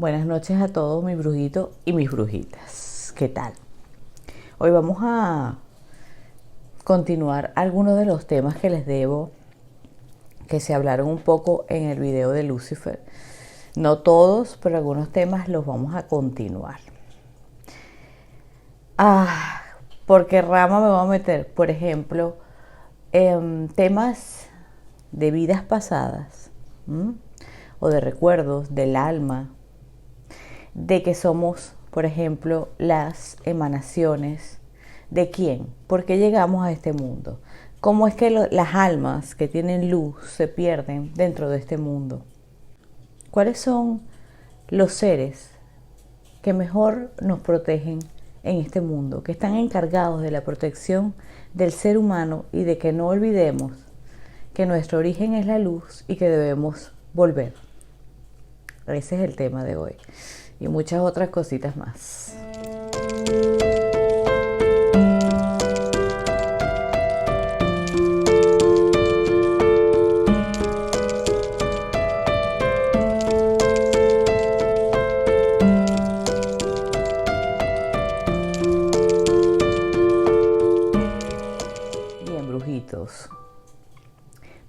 Buenas noches a todos mis brujitos y mis brujitas. ¿Qué tal? Hoy vamos a continuar algunos de los temas que les debo, que se hablaron un poco en el video de Lucifer. No todos, pero algunos temas los vamos a continuar. ¿Por qué rama me voy a meter? Por ejemplo, temas de vidas pasadas, o de recuerdos del alma, de que somos, por ejemplo, las emanaciones de quién, por qué llegamos a este mundo, cómo es que las almas que tienen luz se pierden dentro de este mundo, cuáles son los seres que mejor nos protegen en este mundo, que están encargados de la protección del ser humano y de que no olvidemos que nuestro origen es la luz y que debemos volver. Ese es el tema de hoy y muchas otras cositas más. Bien, brujitos.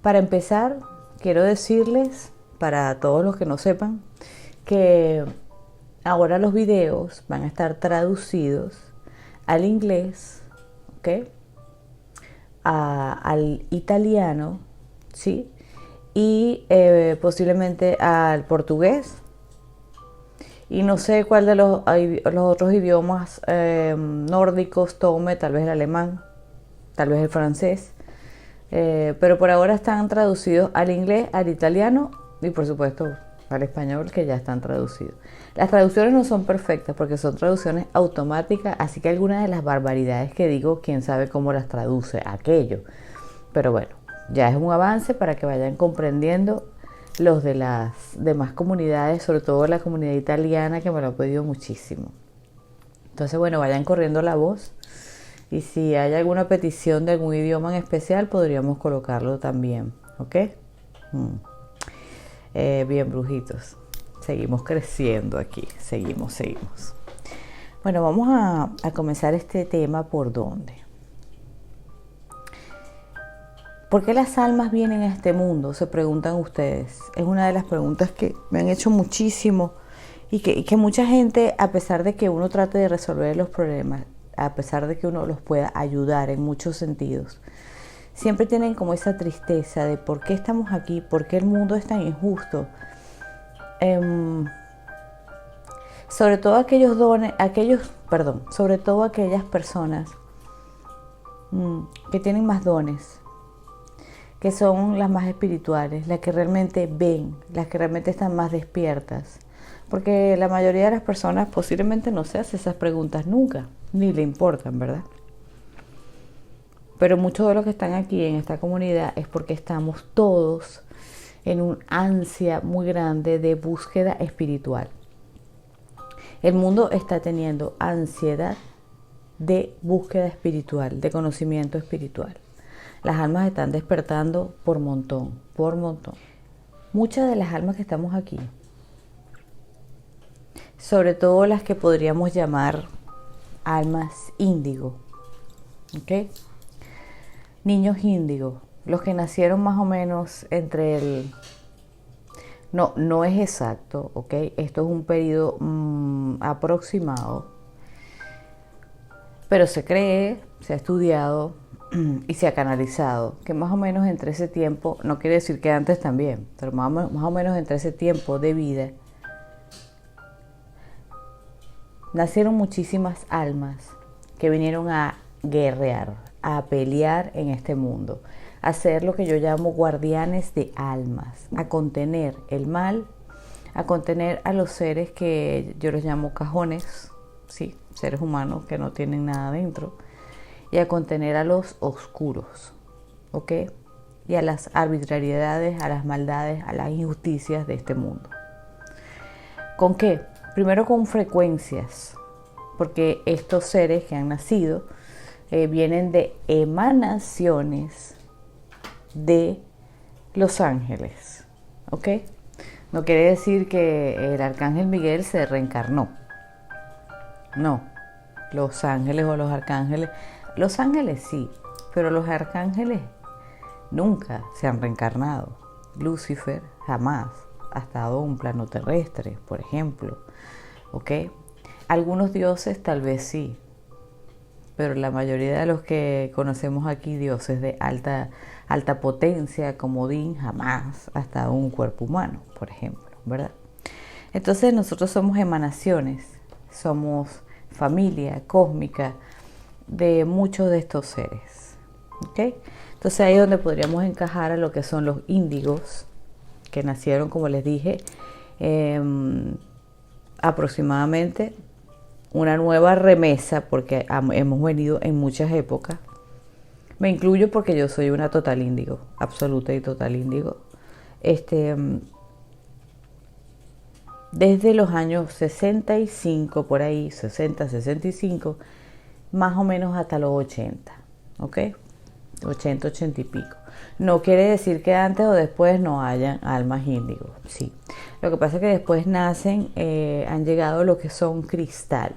Para empezar, quiero decirles, para todos los que no sepan, que ahora los videos van a estar traducidos al inglés, ¿ok? Al italiano, ¿sí? Y posiblemente al portugués. Y no sé cuál de los otros idiomas nórdicos tome, tal vez el alemán, tal vez el francés. Pero por ahora están traducidos al inglés, al italiano y por supuesto al español, que ya están traducidos. Las traducciones no son perfectas porque son traducciones automáticas, así que algunas de las barbaridades que digo, quién sabe cómo las traduce aquello. Pero bueno, ya es un avance para que vayan comprendiendo los de las demás comunidades, sobre todo la comunidad italiana, que me lo ha pedido muchísimo. Entonces, bueno, vayan corriendo la voz. Y si hay alguna petición de algún idioma en especial, podríamos colocarlo también, ¿ok? Bien, brujitos. Seguimos creciendo aquí. Seguimos. Bueno, vamos a comenzar este tema por dónde. ¿Por qué las almas vienen a este mundo? Se preguntan ustedes. Es una de las preguntas que me han hecho muchísimo y que mucha gente, a pesar de que uno trate de resolver los problemas, a pesar de que uno los pueda ayudar en muchos sentidos, siempre tienen como esa tristeza de por qué estamos aquí, por qué el mundo es tan injusto. Sobre todo sobre todo aquellas personas que tienen más dones, que son las más espirituales, las que realmente ven, las que realmente están más despiertas. Porque la mayoría de las personas posiblemente no se hace esas preguntas nunca, ni le importan, ¿verdad? Pero muchos de los que están aquí en esta comunidad es porque estamos todos en un ansia muy grande de búsqueda espiritual. El mundo está teniendo ansiedad de búsqueda espiritual, de conocimiento espiritual. Las almas están despertando por montón. Muchas de las almas que estamos aquí, sobre todo las que podríamos llamar almas índigo, ¿ok? Niños índigo, los que nacieron más o menos entre el... No es exacto, ¿ok? Esto es un periodo aproximado, pero se cree, se ha estudiado y se ha canalizado que más o menos entre ese tiempo, no quiere decir que antes también, pero más o menos entre ese tiempo de vida, nacieron muchísimas almas que vinieron a guerrear, a pelear en este mundo, a ser lo que yo llamo guardianes de almas, a contener el mal, a contener a los seres que yo los llamo cajones, sí, seres humanos que no tienen nada dentro, y a contener a los oscuros, ¿ok? Y a las arbitrariedades, a las maldades, a las injusticias de este mundo. ¿Con qué? Primero con frecuencias, porque estos seres que han nacido vienen de emanaciones de los ángeles, ¿ok? No quiere decir que el arcángel Miguel se reencarnó. No, los ángeles o los ángeles sí, pero los arcángeles nunca se han reencarnado. Lucifer jamás ha estado en un plano terrestre, por ejemplo. ¿Ok? Algunos dioses tal vez sí, pero la mayoría de los que conocemos aquí, dioses de alta potencia, como Odín, jamás ha estado en un cuerpo humano, por ejemplo, ¿verdad? Entonces nosotros somos emanaciones, somos familia cósmica de muchos de estos seres, ¿ok? Entonces ahí es donde podríamos encajar a lo que son los índigos, que nacieron, como les dije, aproximadamente una nueva remesa, porque hemos venido en muchas épocas. Me incluyo porque yo soy una total índigo, absoluta y total índigo. Desde los años 65, por ahí, 60, 65, más o menos hasta los 80, ¿ok? 80, 80 y pico. No quiere decir que antes o después no hayan almas índigos, sí. Lo que pasa es que después nacen, han llegado lo que son cristal.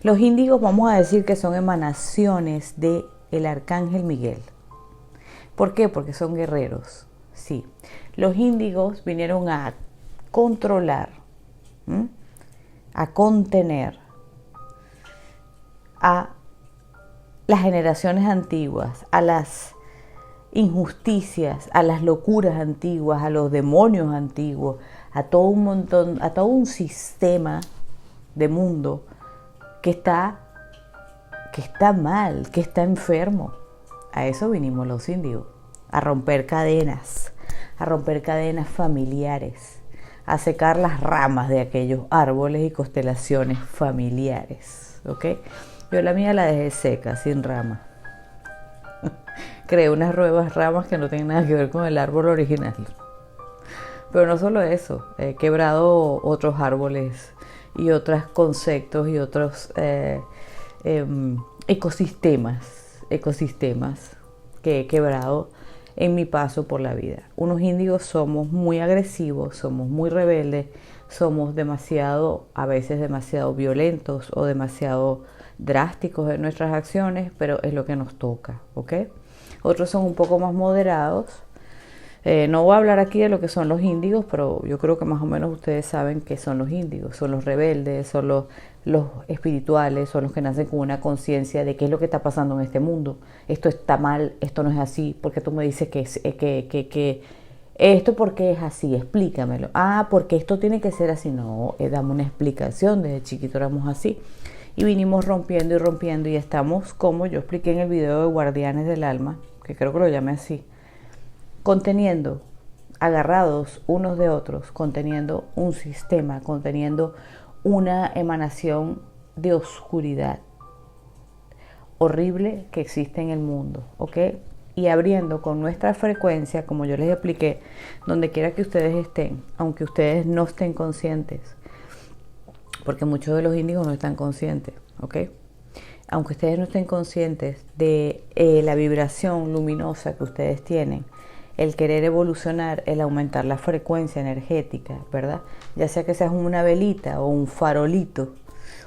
Los índigos vamos a decir que son emanaciones del arcángel Miguel. ¿Por qué? Porque son guerreros, sí. Los índigos vinieron a controlar, a contener a las generaciones antiguas, a las injusticias, a las locuras antiguas, a los demonios antiguos, a todo un montón, a todo un sistema de mundo que está mal, que está enfermo. A eso vinimos los índigos, a romper cadenas familiares, a secar las ramas de aquellos árboles y constelaciones familiares, ¿ok? Yo la mía la dejé seca, sin ramas. Creé unas nuevas ramas que no tienen nada que ver con el árbol original. Pero no solo eso, he quebrado otros árboles y otros conceptos y otros ecosistemas que he quebrado en mi paso por la vida. Unos índigos somos muy agresivos, somos muy rebeldes, somos a veces demasiado violentos o demasiado drásticos en nuestras acciones, pero es lo que nos toca, ¿ok? Otros son un poco más moderados. No voy a hablar aquí de lo que son los índigos, pero yo creo que más o menos ustedes saben qué son los índigos. Son los rebeldes, son los espirituales, son los que nacen con una conciencia de qué es lo que está pasando en este mundo. Esto está mal, esto no es así, porque tú me dices que esto porque es así, explícamelo. Ah, porque esto tiene que ser así. No, dame una explicación, desde chiquito éramos así. Y vinimos rompiendo y rompiendo y estamos, como yo expliqué en el video de Guardianes del Alma, que creo que lo llamé así, conteniendo, agarrados unos de otros, conteniendo un sistema, conteniendo una emanación de oscuridad horrible que existe en el mundo, ¿ok? Y abriendo con nuestra frecuencia, como yo les expliqué, donde quiera que ustedes estén, aunque ustedes no estén conscientes, porque muchos de los índigos no están conscientes, ¿ok? Aunque ustedes no estén conscientes de la vibración luminosa que ustedes tienen, el querer evolucionar, el aumentar la frecuencia energética, ¿verdad? Ya sea que seas una velita o un farolito,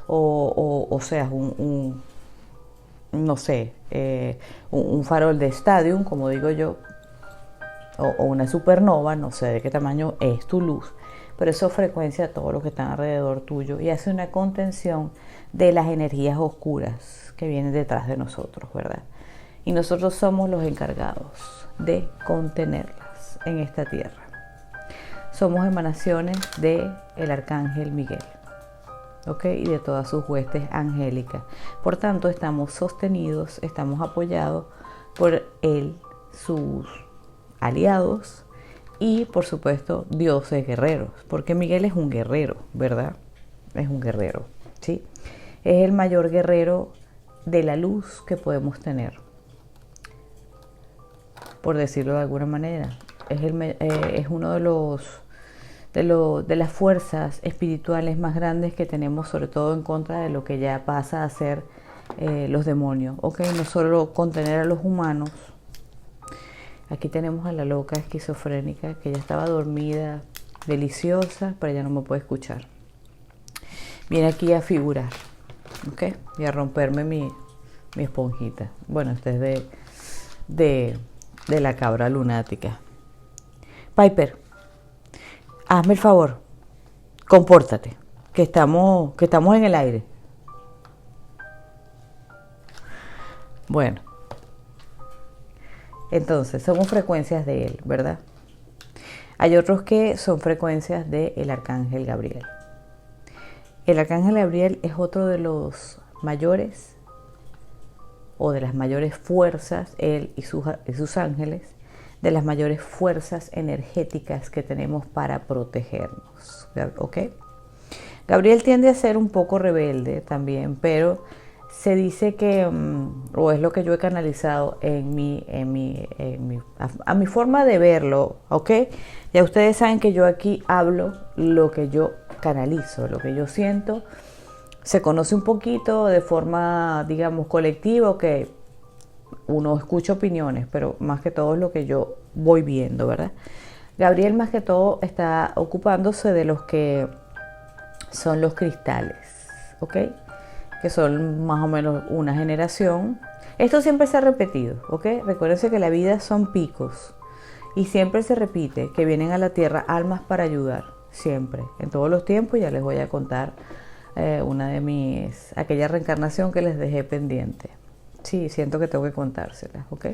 o seas no sé, un farol de stadium, como digo yo, o una supernova, no sé de qué tamaño es tu luz, pero eso frecuencia a todos los que están alrededor tuyo y hace una contención de las energías oscuras que vienen detrás de nosotros, ¿verdad? Y nosotros somos los encargados de contenerlas en esta tierra. Somos emanaciones del arcángel Miguel, ¿ok? Y de todas sus huestes angélicas. Por tanto, estamos sostenidos, estamos apoyados por él, sus aliados y, por supuesto, dioses guerreros, porque Miguel es un guerrero, ¿verdad? Es un guerrero, ¿sí? Es el mayor guerrero de la luz que podemos tener, por decirlo de alguna manera. Es uno de las fuerzas espirituales más grandes que tenemos, sobre todo en contra de lo que ya pasa a ser los demonios. Ok, no solo contener a los humanos. Aquí tenemos a la loca esquizofrénica que ya estaba dormida deliciosa, pero ella no me puede escuchar. Viene aquí a figurar, ¿ok? Y a romperme mi esponjita. Bueno, este es de la cabra lunática. Piper, hazme el favor, compórtate, que estamos en el aire. Bueno, entonces somos frecuencias de él, ¿verdad? Hay otros que son frecuencias del arcángel Gabriel. El arcángel Gabriel es otro de los mayores o de las mayores fuerzas, él y sus ángeles, de las mayores fuerzas energéticas que tenemos para protegernos, ¿ok? Gabriel tiende a ser un poco rebelde también, pero se dice que, o es lo que yo he canalizado a mi forma de verlo, ¿ok? Ya ustedes saben que yo aquí hablo lo que yo canalizo, lo que yo siento. Se conoce un poquito de forma, digamos, colectiva, que uno escucha opiniones, pero más que todo es lo que yo voy viendo, ¿verdad? Gabriel más que todo está ocupándose de los que son los cristales, ¿ok? Que son más o menos una generación. Esto siempre se ha repetido, ¿ok? Recuérdense que la vida son picos y siempre se repite que vienen a la tierra almas para ayudar, siempre, en todos los tiempos. Ya les voy a contar una de aquella reencarnación que les dejé pendiente. Sí, siento que tengo que contárselas, ¿ok?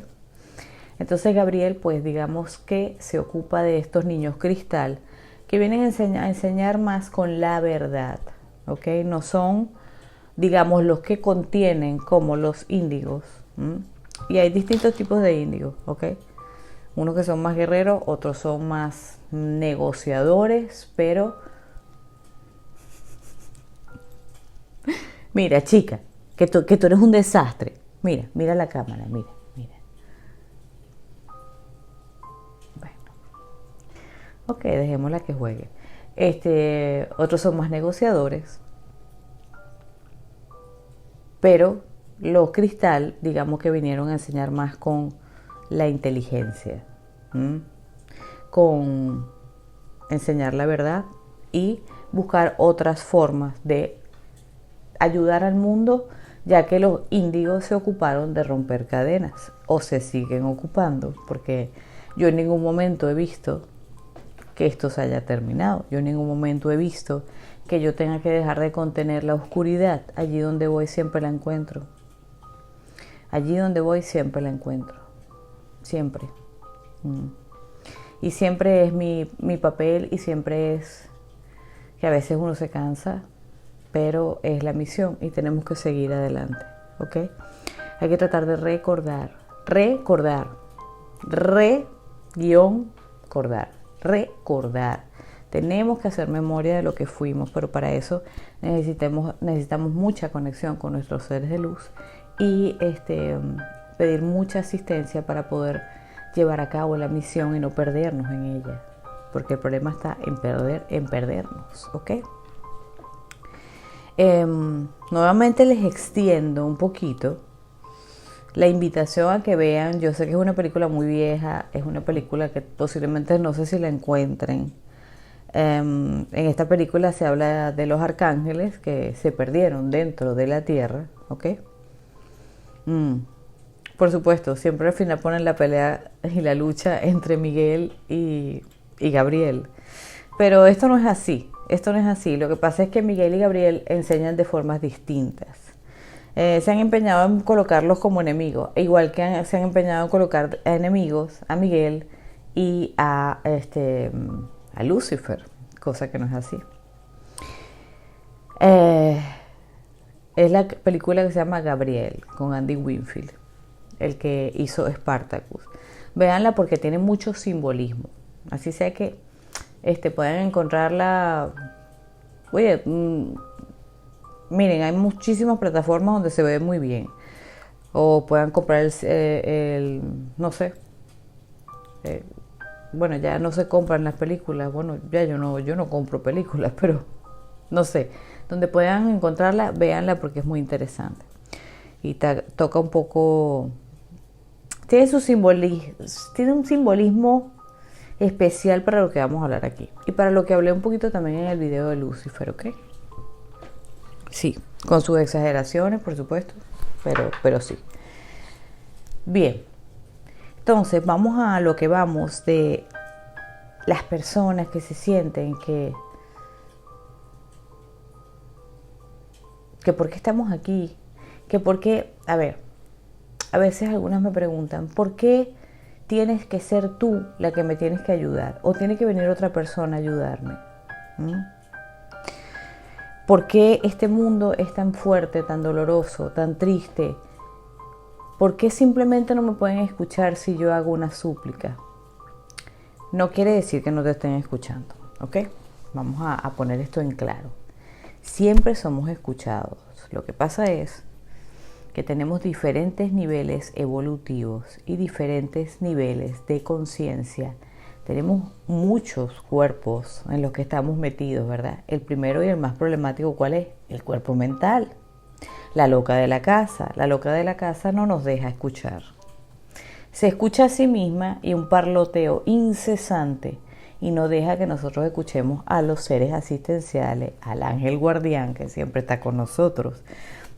Entonces Gabriel, pues digamos que se ocupa de estos niños cristal que vienen a enseñar más con la verdad, ¿ok? No son, digamos, los que contienen como los índigos. Y hay distintos tipos de índigos, ¿ok? Unos que son más guerreros, otros son más negociadores, pero... Mira, chica, que tú eres un desastre. Mira la cámara, mira. Bueno. Ok, dejémosla que juegue. Otros son más negociadores. Pero los cristal, digamos que vinieron a enseñar más con la inteligencia, con enseñar la verdad y buscar otras formas de ayudar al mundo, ya que los índigos se ocuparon de romper cadenas o se siguen ocupando, porque yo en ningún momento he visto que esto se haya terminado. Yo en ningún momento he visto que yo tenga que dejar de contener la oscuridad. Allí donde voy siempre la encuentro. Allí donde voy siempre la encuentro. Siempre. Y siempre es mi papel, y siempre es que a veces uno se cansa, pero es la misión y tenemos que seguir adelante, ¿ok? Hay que tratar de recordar. Tenemos que hacer memoria de lo que fuimos, pero para eso necesitamos mucha conexión con nuestros seres de luz y pedir mucha asistencia para poder llevar a cabo la misión y no perdernos en ella, porque el problema está en perdernos, ¿ok? Nuevamente les extiendo un poquito la invitación a que vean. Yo sé que es una película muy vieja, es una película que posiblemente no sé si la encuentren. En esta película se habla de los arcángeles que se perdieron dentro de la tierra, ¿ok? Por supuesto, siempre al final ponen la pelea y la lucha entre Miguel y Gabriel, pero esto no es así. Lo que pasa es que Miguel y Gabriel enseñan de formas distintas. Se han empeñado en colocarlos como enemigos, igual que se han empeñado en colocar a enemigos a Miguel y a Lucifer, cosa que no es así. Es la película que se llama Gabriel, con Andy Winfield, el que hizo Spartacus. Véanla porque tiene mucho simbolismo. Así sea que pueden encontrarla. Oye, miren, hay muchísimas plataformas donde se ve muy bien. O puedan comprar no sé. Bueno, ya no se compran las películas. Bueno, ya yo no compro películas, pero no sé. Donde puedan encontrarla, véanla porque es muy interesante. Y toca un poco. Tiene un simbolismo especial para lo que vamos a hablar aquí. Y para lo que hablé un poquito también en el video de Lucifer, ¿ok? Sí, con sus exageraciones, por supuesto, pero sí. Bien, entonces vamos a lo que vamos de las personas que se sienten que por qué estamos aquí, que por qué, a ver, a veces algunas me preguntan, ¿por qué tienes que ser tú la que me tienes que ayudar? ¿O tiene que venir otra persona a ayudarme? ¿Por qué este mundo es tan fuerte, tan doloroso, tan triste? ¿Por qué simplemente no me pueden escuchar si yo hago una súplica? No quiere decir que no te estén escuchando, ¿ok? Vamos a poner esto en claro. Siempre somos escuchados. Lo que pasa es que tenemos diferentes niveles evolutivos y diferentes niveles de conciencia. Tenemos muchos cuerpos en los que estamos metidos, ¿verdad? El primero y el más problemático, ¿cuál es? El cuerpo mental. La loca de la casa. La loca de la casa no nos deja escuchar. Se escucha a sí misma y un parloteo incesante y no deja que nosotros escuchemos a los seres asistenciales, al ángel guardián que siempre está con nosotros.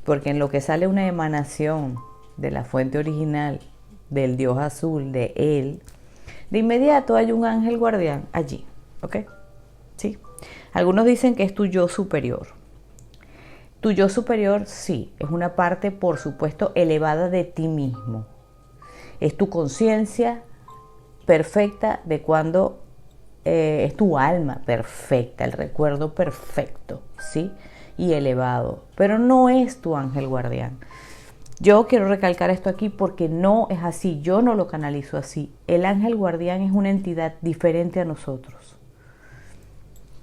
Porque en lo que sale una emanación de la fuente original, del Dios azul, de Él, de inmediato hay un ángel guardián allí, ¿ok? ¿Sí? Algunos dicen que es tu yo superior. Tu yo superior, sí, es una parte, por supuesto, elevada de ti mismo. Es tu conciencia perfecta de cuando es tu alma perfecta, el recuerdo perfecto, ¿sí? Y elevado, pero no es tu ángel guardián. Yo quiero recalcar esto aquí porque no es así, yo no lo canalizo así. El ángel guardián es una entidad diferente a nosotros.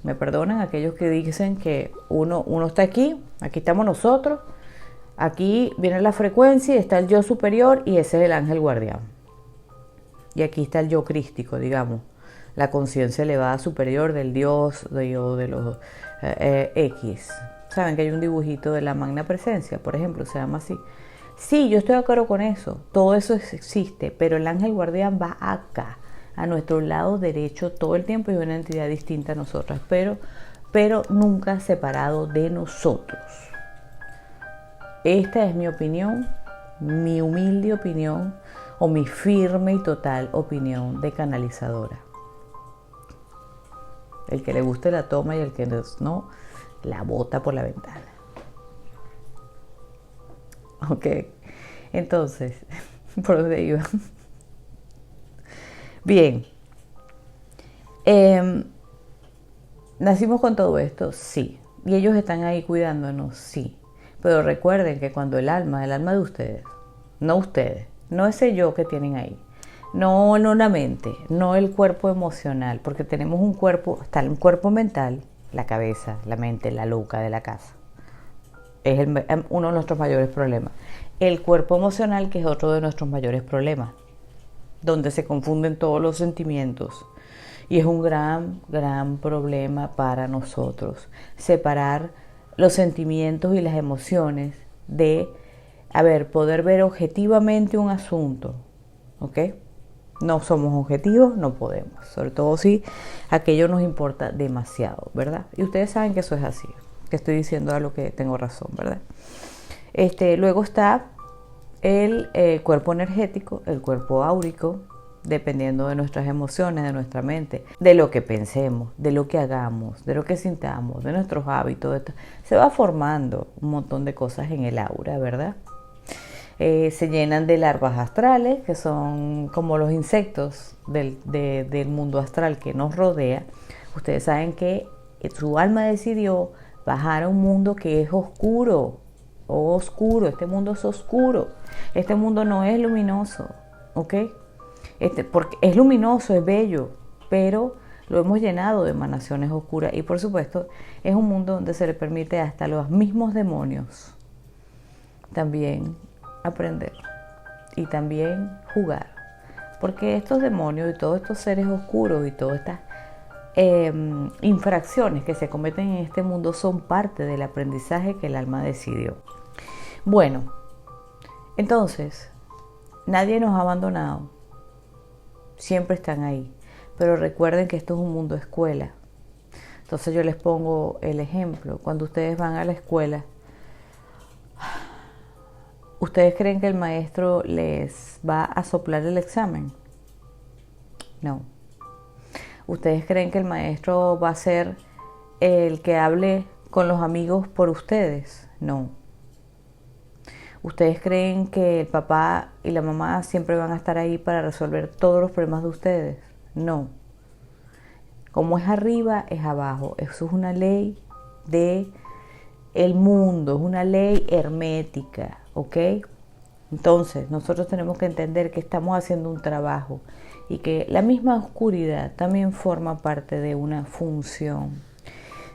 Me perdonan aquellos que dicen que uno está aquí estamos nosotros, aquí viene la frecuencia y está el yo superior y ese es el ángel guardián. Y aquí está el yo crístico, digamos, la conciencia elevada superior del Dios o de los X. Saben que hay un dibujito de la magna presencia, por ejemplo, se llama así. Sí, yo estoy de acuerdo con eso, todo eso existe, pero el ángel guardián va acá, a nuestro lado derecho todo el tiempo y es una entidad distinta a nosotras, pero nunca separado de nosotros. Esta es mi opinión, mi humilde opinión o mi firme y total opinión de canalizadora. El que le guste la toma y el que no, la bota por la ventana. Ok, entonces, ¿por dónde iba? Bien, nacimos con todo esto, sí, y ellos están ahí cuidándonos, sí, pero recuerden que cuando el alma de ustedes, no ese yo que tienen ahí, no la mente, no el cuerpo emocional, porque tenemos un cuerpo, está el cuerpo mental, la cabeza, la mente, la loca de la casa. Es uno de nuestros mayores problemas. El cuerpo emocional, que es otro de nuestros mayores problemas, donde se confunden todos los sentimientos. Y es un gran problema para nosotros. Separar los sentimientos y las emociones de, poder ver objetivamente un asunto. ¿Ok? No somos objetivos, no podemos. Sobre todo si aquello nos importa demasiado, ¿verdad? Y ustedes saben que eso es así. Que estoy diciendo a lo que tengo razón, ¿verdad? Luego está el cuerpo energético, el cuerpo áurico, dependiendo de nuestras emociones, de nuestra mente, de lo que pensemos, de lo que hagamos, de lo que sintamos, de nuestros hábitos. Se va formando un montón de cosas en el aura, ¿verdad? Se llenan de larvas astrales, que son como los insectos del mundo astral que nos rodea. Ustedes saben que su alma decidió bajar a un mundo que es oscuro, este mundo es oscuro, este mundo no es luminoso, ¿ok? Porque es luminoso, es bello, pero lo hemos llenado de emanaciones oscuras y por supuesto es un mundo donde se le permite hasta los mismos demonios también aprender y también jugar, porque estos demonios y todos estos seres oscuros y todas estas infracciones que se cometen en este mundo son parte del aprendizaje que el alma decidió. Bueno, entonces nadie nos ha abandonado, siempre están ahí, pero recuerden que esto es un mundo escuela. Entonces yo les pongo el ejemplo. Cuando ustedes van a la escuela, ¿ustedes creen que el maestro les va a soplar el examen? No. ¿Ustedes creen que el maestro va a ser el que hable con los amigos por ustedes? No. ¿Ustedes creen que el papá y la mamá siempre van a estar ahí para resolver todos los problemas de ustedes? No. Como es arriba, es abajo. Eso es una ley de el mundo, es una ley hermética, ¿ok? Entonces, nosotros tenemos que entender que estamos haciendo un trabajo y que la misma oscuridad también forma parte de una función.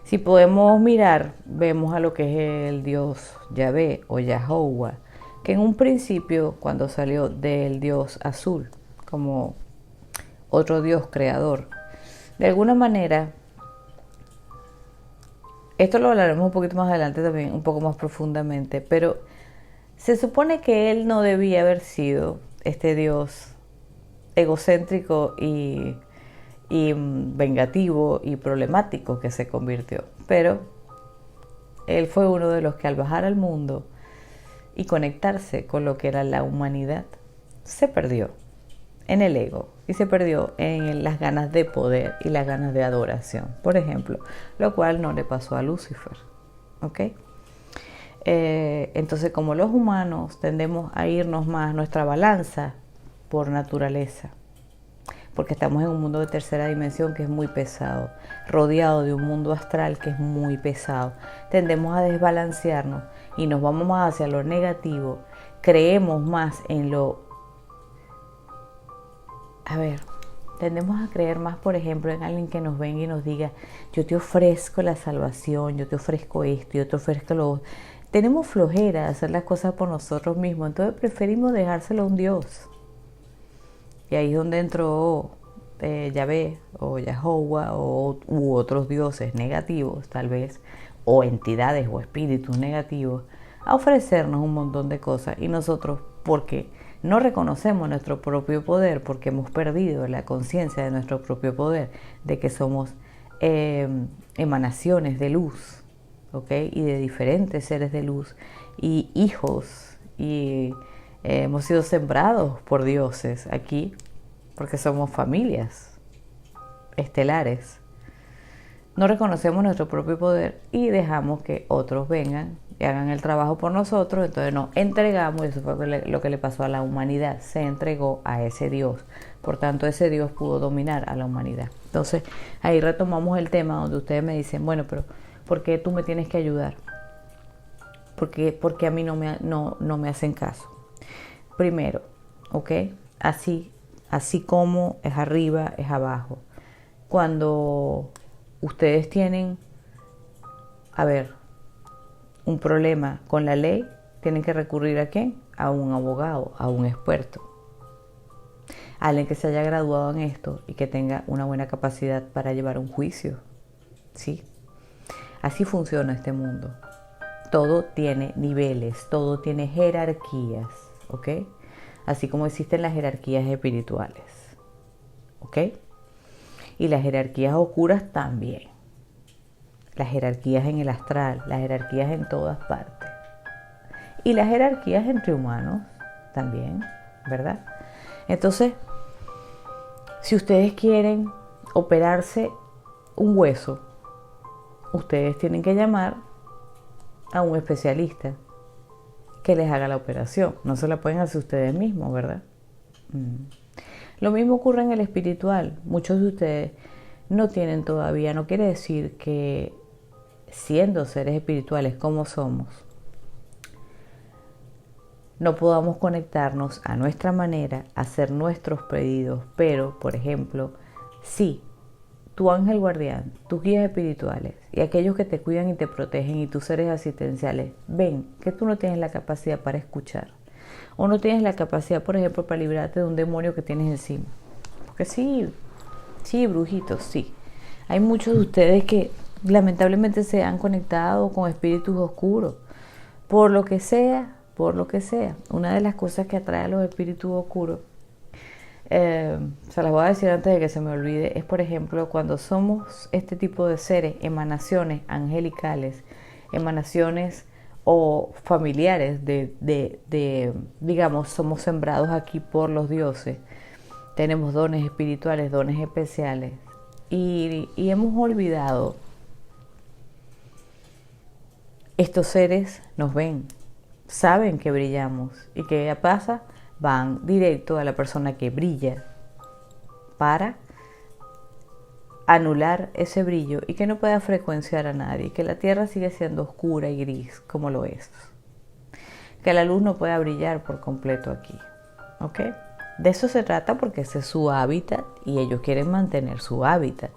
Si podemos mirar, vemos a lo que es el dios Yahvé o Yahovah, que en un principio, cuando salió del dios azul, como otro dios creador, de alguna manera, esto lo hablaremos un poquito más adelante también, un poco más profundamente, pero se supone que él no debía haber sido este dios egocéntrico y vengativo y problemático que se convirtió. Pero él fue uno de los que al bajar al mundo y conectarse con lo que era la humanidad, se perdió en el ego y se perdió en las ganas de poder y las ganas de adoración, por ejemplo, lo cual no le pasó a Lucifer, ¿ok? Entonces, como los humanos tendemos a irnos más nuestra balanza por naturaleza, porque estamos en un mundo de tercera dimensión que es muy pesado, rodeado de un mundo astral que es muy pesado, tendemos a desbalancearnos y nos vamos más hacia lo negativo, creemos más en lo... tendemos a creer más, por ejemplo, en alguien que nos venga y nos diga, yo te ofrezco la salvación, yo te ofrezco esto, yo te ofrezco lo otro. Tenemos flojera de hacer las cosas por nosotros mismos, entonces preferimos dejárselo a un Dios. Y ahí es donde entró Yahvé o Yahovah u otros dioses negativos, tal vez, o entidades o espíritus negativos, a ofrecernos un montón de cosas. Y nosotros, porque no reconocemos nuestro propio poder, porque hemos perdido la conciencia de nuestro propio poder, de que somos emanaciones de luz, ¿ok? Y de diferentes seres de luz, y hijos, y hemos sido sembrados por dioses aquí, porque somos familias estelares. No reconocemos nuestro propio poder y dejamos que otros vengan y hagan el trabajo por nosotros, entonces nos entregamos, y eso fue lo que le pasó a la humanidad, se entregó a ese Dios, por tanto ese Dios pudo dominar a la humanidad. Entonces ahí retomamos el tema donde ustedes me dicen, bueno, pero ¿por qué tú me tienes que ayudar? Porque a mí no me hacen caso. Primero, ¿ok? Así como es arriba, es abajo. Cuando ustedes tienen, un problema con la ley, tienen que recurrir ¿a quién? A un abogado, a un experto. A alguien que se haya graduado en esto y que tenga una buena capacidad para llevar un juicio. ¿Sí? Así funciona este mundo. Todo tiene niveles, todo tiene jerarquías, ¿ok? Así como existen las jerarquías espirituales, ¿ok? Y las jerarquías oscuras también. Las jerarquías en el astral, las jerarquías en todas partes. Y las jerarquías entre humanos también, ¿verdad? Entonces, si ustedes quieren operarse un hueso, ustedes tienen que llamar a un especialista que les haga la operación. No se la pueden hacer ustedes mismos, ¿verdad? Lo mismo ocurre en el espiritual. Muchos de ustedes no tienen todavía, no quiere decir que siendo seres espirituales como somos, no podamos conectarnos a nuestra manera, hacer nuestros pedidos, pero, por ejemplo, sí, tu ángel guardián, tus guías espirituales y aquellos que te cuidan y te protegen y tus seres asistenciales ven que tú no tienes la capacidad para escuchar o no tienes la capacidad, por ejemplo, para librarte de un demonio que tienes encima. Porque sí, brujitos, sí. Hay muchos de ustedes que lamentablemente se han conectado con espíritus oscuros, por lo que sea. Una de las cosas que atrae a los espíritus oscuros Se las voy a decir antes de que se me olvide, es por ejemplo cuando somos este tipo de seres, emanaciones angelicales, emanaciones o familiares digamos, somos sembrados aquí por los dioses, tenemos dones espirituales, dones especiales y hemos olvidado, estos seres nos ven, saben que brillamos y que pasa, van directo a la persona que brilla para anular ese brillo y que no pueda frecuenciar a nadie, que la tierra sigue siendo oscura y gris como lo es, que la luz no pueda brillar por completo aquí, ¿ok? De eso se trata porque ese es su hábitat y ellos quieren mantener su hábitat,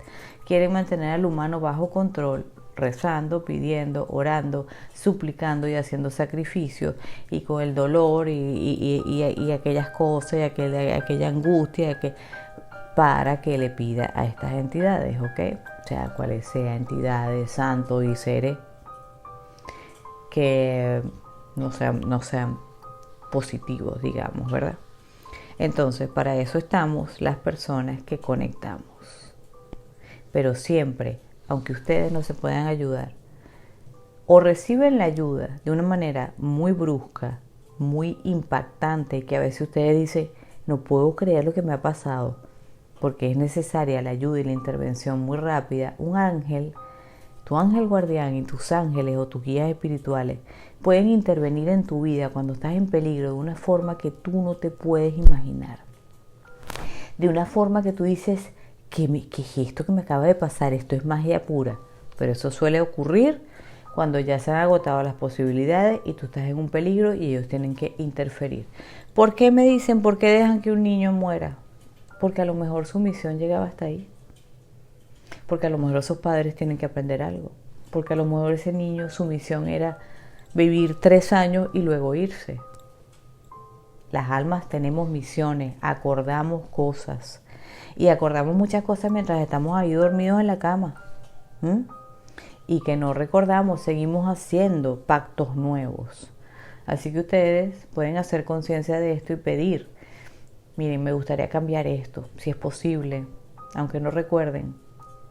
quieren mantener al humano bajo control, rezando, pidiendo, orando, suplicando y haciendo sacrificios y con el dolor y aquellas cosas y aquella angustia para que le pida a estas entidades, ¿ok? O sea, cuales sean entidades, santos y seres que no sean positivos, digamos, ¿verdad? Entonces, para eso estamos las personas que conectamos. Pero siempre, aunque ustedes no se puedan ayudar, o reciben la ayuda de una manera muy brusca, muy impactante, que a veces ustedes dicen, no puedo creer lo que me ha pasado, porque es necesaria la ayuda y la intervención muy rápida, un ángel, tu ángel guardián y tus ángeles o tus guías espirituales pueden intervenir en tu vida cuando estás en peligro de una forma que tú no te puedes imaginar. De una forma que tú dices, ¿qué es esto que me acaba de pasar? Esto es magia pura. Pero eso suele ocurrir cuando ya se han agotado las posibilidades y tú estás en un peligro y ellos tienen que interferir. ¿Por qué me dicen, por qué dejan que un niño muera? Porque a lo mejor su misión llegaba hasta ahí. Porque a lo mejor esos padres tienen que aprender algo. Porque a lo mejor ese niño, su misión era vivir 3 años y luego irse. Las almas tenemos misiones, acordamos cosas. Y acordamos muchas cosas mientras estamos ahí dormidos en la cama. Y que no recordamos, seguimos haciendo pactos nuevos. Así que ustedes pueden hacer conciencia de esto y pedir, miren, me gustaría cambiar esto, si es posible, aunque no recuerden.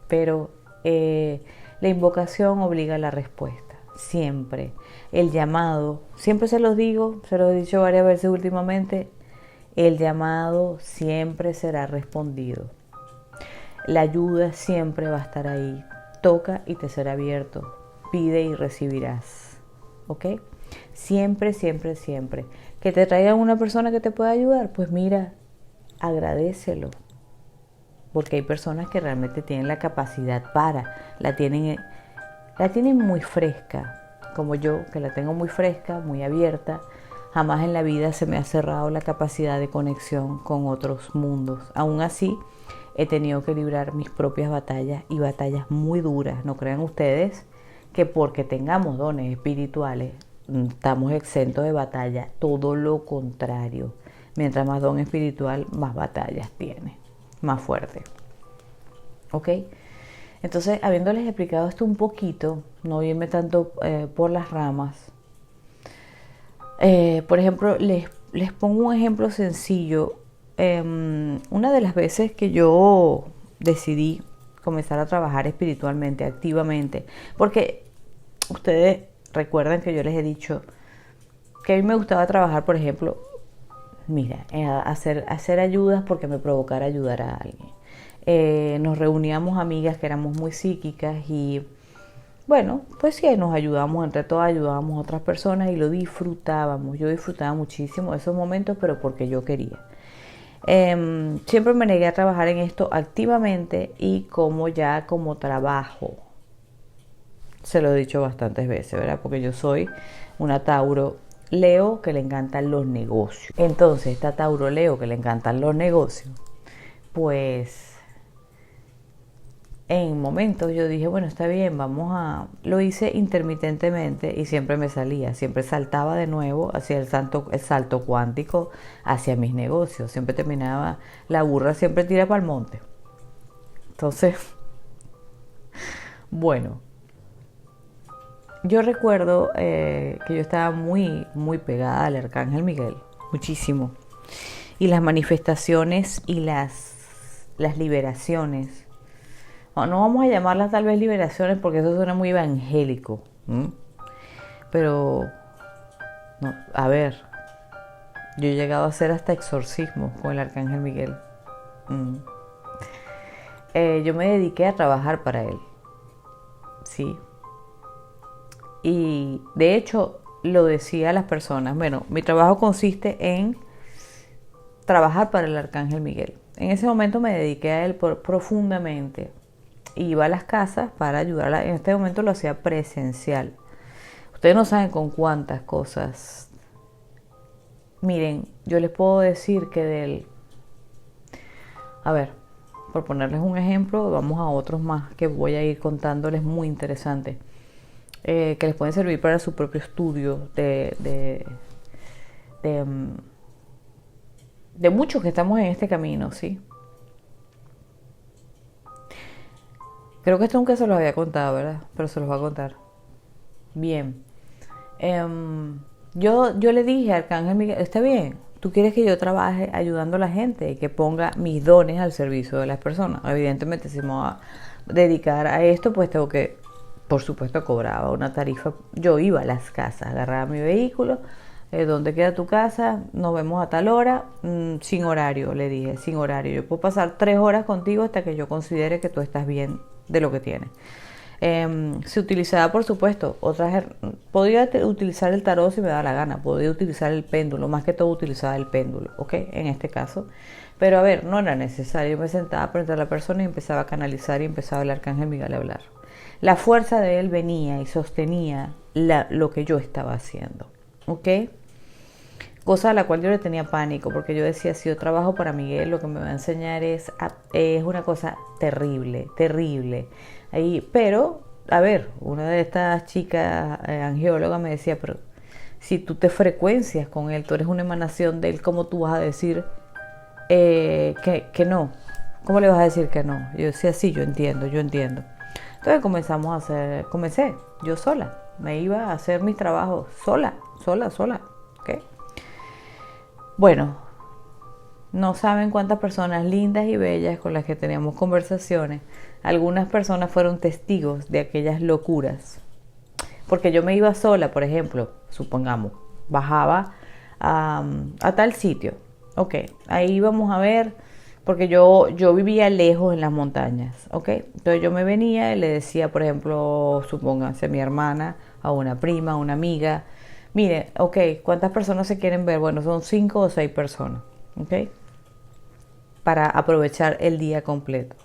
Pero la invocación obliga a la respuesta, siempre. El llamado, siempre se los digo, se los he dicho varias veces últimamente, el llamado siempre será respondido. La ayuda siempre va a estar ahí. Toca y te será abierto. Pide y recibirás. ¿Ok? Siempre, siempre, siempre. Que te traigan una persona que te pueda ayudar, pues mira, agradécelo. Porque hay personas que realmente tienen la capacidad la tienen muy fresca, como yo, que la tengo muy fresca, muy abierta. Jamás en la vida se me ha cerrado la capacidad de conexión con otros mundos. Aún así, he tenido que librar mis propias batallas y batallas muy duras. No crean ustedes que porque tengamos dones espirituales estamos exentos de batalla. Todo lo contrario. Mientras más don espiritual, más batallas tiene. Más fuerte. ¿Ok? Entonces, habiéndoles explicado esto un poquito, no irme tanto por las ramas. Por ejemplo, les pongo un ejemplo sencillo. Una de las veces que yo decidí comenzar a trabajar espiritualmente, activamente, porque ustedes recuerdan que yo les he dicho que a mí me gustaba trabajar, por ejemplo, mira, hacer ayudas porque me provocara ayudar a alguien. Nos reuníamos amigas que éramos muy psíquicas y bueno, pues sí, nos ayudábamos entre todas, ayudábamos a otras personas y lo disfrutábamos. Yo disfrutaba muchísimo esos momentos, pero porque yo quería. Siempre me negué a trabajar en esto activamente y como trabajo. Se lo he dicho bastantes veces, ¿verdad? Porque yo soy una Tauro Leo que le encantan los negocios. Entonces, esta Tauro Leo que le encantan los negocios, pues en momentos yo dije, bueno, está bien, lo hice intermitentemente y siempre me salía, siempre saltaba de nuevo hacia el salto cuántico, hacia mis negocios, siempre terminaba, la burra siempre tira para el monte. Entonces, bueno, yo recuerdo que yo estaba muy, muy pegada al Arcángel Miguel, muchísimo. y las manifestaciones y las liberaciones. No vamos a llamarlas tal vez liberaciones porque eso suena muy evangélico. Pero, no, a ver, yo he llegado a hacer hasta exorcismos con el Arcángel Miguel. Yo me dediqué a trabajar para él. Sí. Y de hecho lo decía a las personas. Bueno, mi trabajo consiste en trabajar para el Arcángel Miguel. En ese momento me dediqué a él profundamente. Iba a las casas para ayudarla. En este momento lo hacía presencial. Ustedes no saben con cuántas cosas. Miren, yo les puedo decir que a ver, por ponerles un ejemplo, vamos a otros más que voy a ir contándoles muy interesantes. Que les pueden servir para su propio estudio de muchos que estamos en este camino, ¿sí? Creo que esto nunca se los había contado, ¿verdad? Pero se los voy a contar. Bien. Yo le dije al Arcángel Miguel, está bien, tú quieres que yo trabaje ayudando a la gente y que ponga mis dones al servicio de las personas. Evidentemente, si me voy a dedicar a esto, pues tengo que, por supuesto, cobraba una tarifa. Yo iba a las casas, agarraba mi vehículo, ¿dónde queda tu casa? Nos vemos a tal hora, sin horario, le dije, sin horario. Yo puedo pasar 3 horas contigo hasta que yo considere que tú estás bien de lo que tienes. Se utilizaba, por supuesto, podía utilizar el tarot si me daba la gana, podía utilizar el péndulo, más que todo utilizaba el péndulo, ¿ok? En este caso. Pero a ver, no era necesario. Yo me sentaba frente a la persona y empezaba a canalizar y empezaba el Arcángel Miguel a hablar. La fuerza de él venía y sostenía lo que yo estaba haciendo, ¿ok? Cosa a la cual yo le tenía pánico, porque yo decía, si yo trabajo para Miguel, lo que me va a enseñar es una cosa terrible, terrible. Pero, a ver, una de estas chicas angiólogas me decía, pero si tú te frecuencias con él, tú eres una emanación de él, ¿cómo tú vas a decir que no? ¿Cómo le vas a decir que no? Yo decía, sí, yo entiendo. Entonces comencé yo sola, me iba a hacer mis trabajos sola, ¿ok? Bueno, no saben cuántas personas lindas y bellas con las que teníamos conversaciones. Algunas personas fueron testigos de aquellas locuras. Porque yo me iba sola, por ejemplo, supongamos, bajaba a tal sitio. Ok, ahí íbamos a ver, porque yo vivía lejos en las montañas. Ok, entonces yo me venía y le decía, por ejemplo, supónganse a mi hermana, a una prima, a una amiga. Mire, ok, ¿cuántas personas se quieren ver? Bueno, son 5 o 6 personas, ok, para aprovechar el día completo.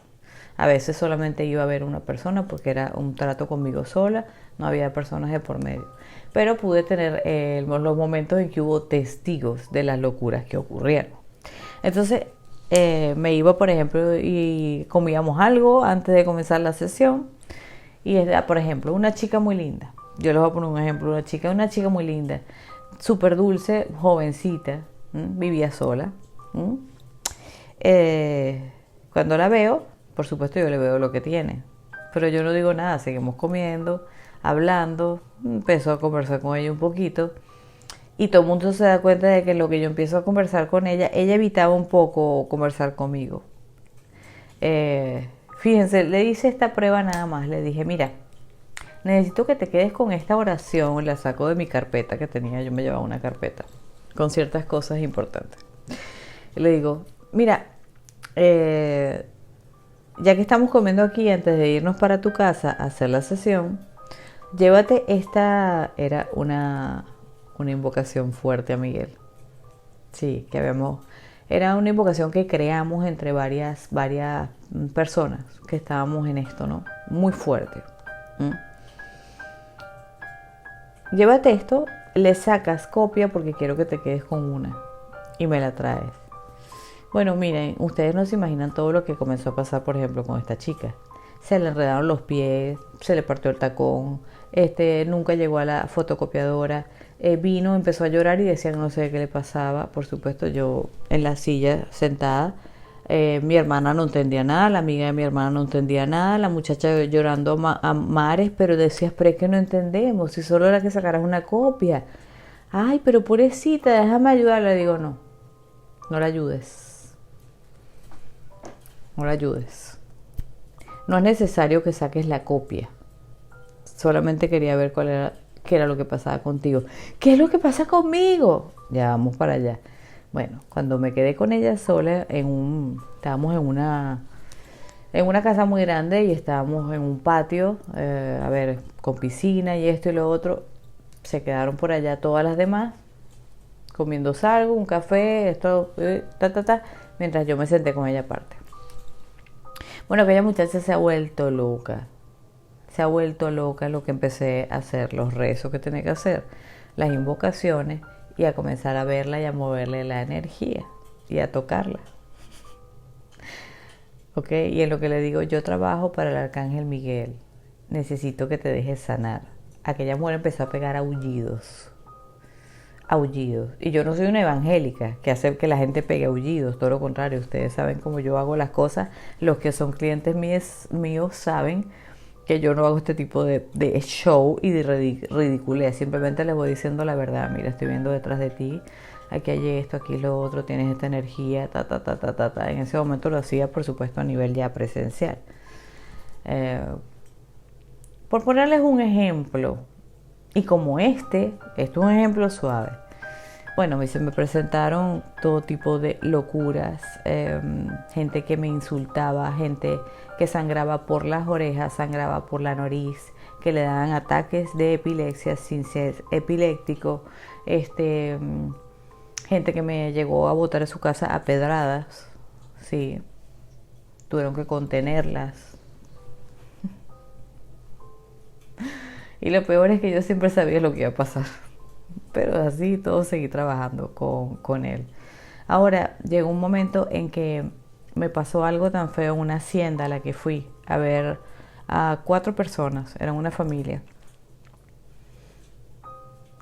A veces solamente iba a ver una persona porque era un trato conmigo sola, no había personas de por medio. Pero pude tener los momentos en que hubo testigos de las locuras que ocurrieron. Entonces me iba, por ejemplo, y comíamos algo antes de comenzar la sesión. Y por ejemplo, una chica muy linda. Yo les voy a poner un ejemplo, una chica muy linda, súper dulce, jovencita, vivía sola. Cuando la veo, por supuesto yo le veo lo que tiene, pero yo no digo nada, seguimos comiendo, hablando, empezó a conversar con ella un poquito y todo el mundo se da cuenta de que en lo que yo empiezo a conversar con ella evitaba un poco conversar conmigo. Fíjense, le hice esta prueba nada más, le dije, mira, necesito que te quedes con esta oración, la saco de mi carpeta que tenía, yo me llevaba una carpeta con ciertas cosas importantes. Y le digo, mira, ya que estamos comiendo aquí, antes de irnos para tu casa a hacer la sesión, llévate esta, era una invocación fuerte a Miguel. Sí, era una invocación que creamos entre varias personas que estábamos en esto, ¿no? Muy fuerte. Llévate esto, le sacas copia porque quiero que te quedes con una y me la traes. Bueno, miren, ustedes no se imaginan todo lo que comenzó a pasar, por ejemplo, con esta chica. Se le enredaron los pies, se le partió el tacón, nunca llegó a la fotocopiadora, vino, empezó a llorar y decía que no sé qué le pasaba. Por supuesto, yo en la silla sentada, mi hermana no entendía nada, la amiga de mi hermana no entendía nada, la muchacha llorando a mares, pero decías, pero es que no entendemos, si solo era que sacaras una copia. Ay, pero pobrecita, déjame ayudarla. Le digo, no, No la ayudes. No la ayudes. No es necesario que saques la copia. Solamente quería ver qué era lo que pasaba contigo. ¿Qué es lo que pasa conmigo? Ya vamos para allá. Bueno, cuando me quedé con ella sola, estábamos en una casa muy grande y estábamos en un patio, con piscina y esto y lo otro. Se quedaron por allá todas las demás, comiendo algo, un café, esto, mientras yo me senté con ella aparte. Bueno, aquella muchacha se ha vuelto loca. Se ha vuelto loca lo que empecé a hacer, los rezos que tenía que hacer, las invocaciones y a comenzar a verla y a moverle la energía y a tocarla. ¿Ok? Y en lo que le digo, yo trabajo para el Arcángel Miguel. Necesito que te dejes sanar. Aquella mujer empezó a pegar aullidos. Aullidos. Y yo no soy una evangélica que hace que la gente pegue aullidos. Todo lo contrario, ustedes saben cómo yo hago las cosas. Los que son clientes míos saben que yo no hago este tipo de show y de ridiculez. Simplemente les voy diciendo la verdad. Mira, estoy viendo detrás de ti. Aquí hay esto, aquí lo otro, tienes esta energía, En ese momento lo hacía, por supuesto, a nivel ya presencial. Por ponerles un ejemplo, y como esto es un ejemplo suave. Bueno, se me presentaron todo tipo de locuras, gente que me insultaba, gente que sangraba por las orejas, sangraba por la nariz, que le daban ataques de epilepsia sin ser epiléptico, gente que me llegó a botar a su casa a pedradas, sí, tuvieron que contenerlas. Y lo peor es que yo siempre sabía lo que iba a pasar. Pero así todo seguí trabajando con él. Ahora, llegó un momento en que me pasó algo tan feo en una hacienda a la que fui a ver a 4 personas, eran una familia,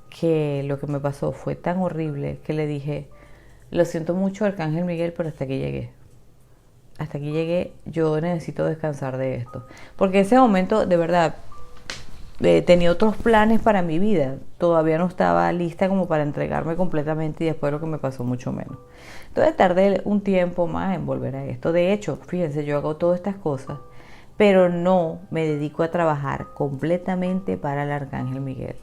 que lo que me pasó fue tan horrible que le dije, lo siento mucho, Arcángel Miguel, pero hasta aquí llegué. Hasta aquí llegué, yo necesito descansar de esto. Porque en ese momento, de verdad, tenía otros planes para mi vida. Todavía no estaba lista como para entregarme completamente y después lo que me pasó mucho menos. Entonces tardé un tiempo más en volver a esto. De hecho, fíjense, yo hago todas estas cosas, pero no me dedico a trabajar completamente para el Arcángel Miguel.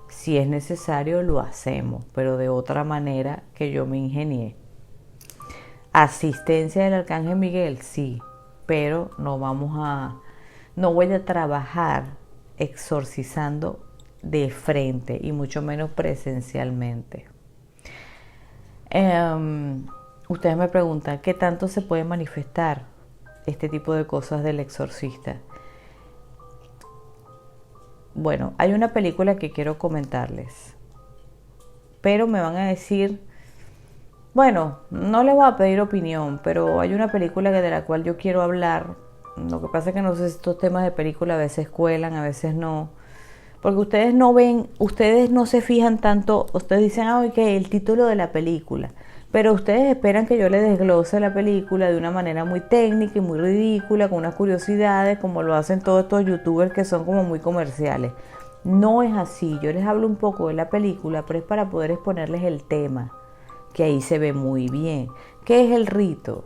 Si es necesario, lo hacemos, pero de otra manera que yo me ingenié. Asistencia del Arcángel Miguel, sí, pero no voy a trabajar exorcizando de frente y mucho menos presencialmente. Ustedes me preguntan, ¿qué tanto se puede manifestar este tipo de cosas del exorcista? Bueno, hay una película que quiero comentarles, pero me van a decir, bueno, no les voy a pedir opinión, pero hay una película de la cual yo quiero hablar. Lo que pasa es que no sé si estos temas de película a veces cuelan, a veces no. Porque ustedes no ven, ustedes no se fijan tanto, ustedes dicen, ok, el título de la película. Pero ustedes esperan que yo les desglose la película de una manera muy técnica y muy ridícula, con unas curiosidades, como lo hacen todos estos youtubers que son como muy comerciales. No es así, yo les hablo un poco de la película, pero es para poder exponerles el tema, que ahí se ve muy bien. ¿Qué es el rito?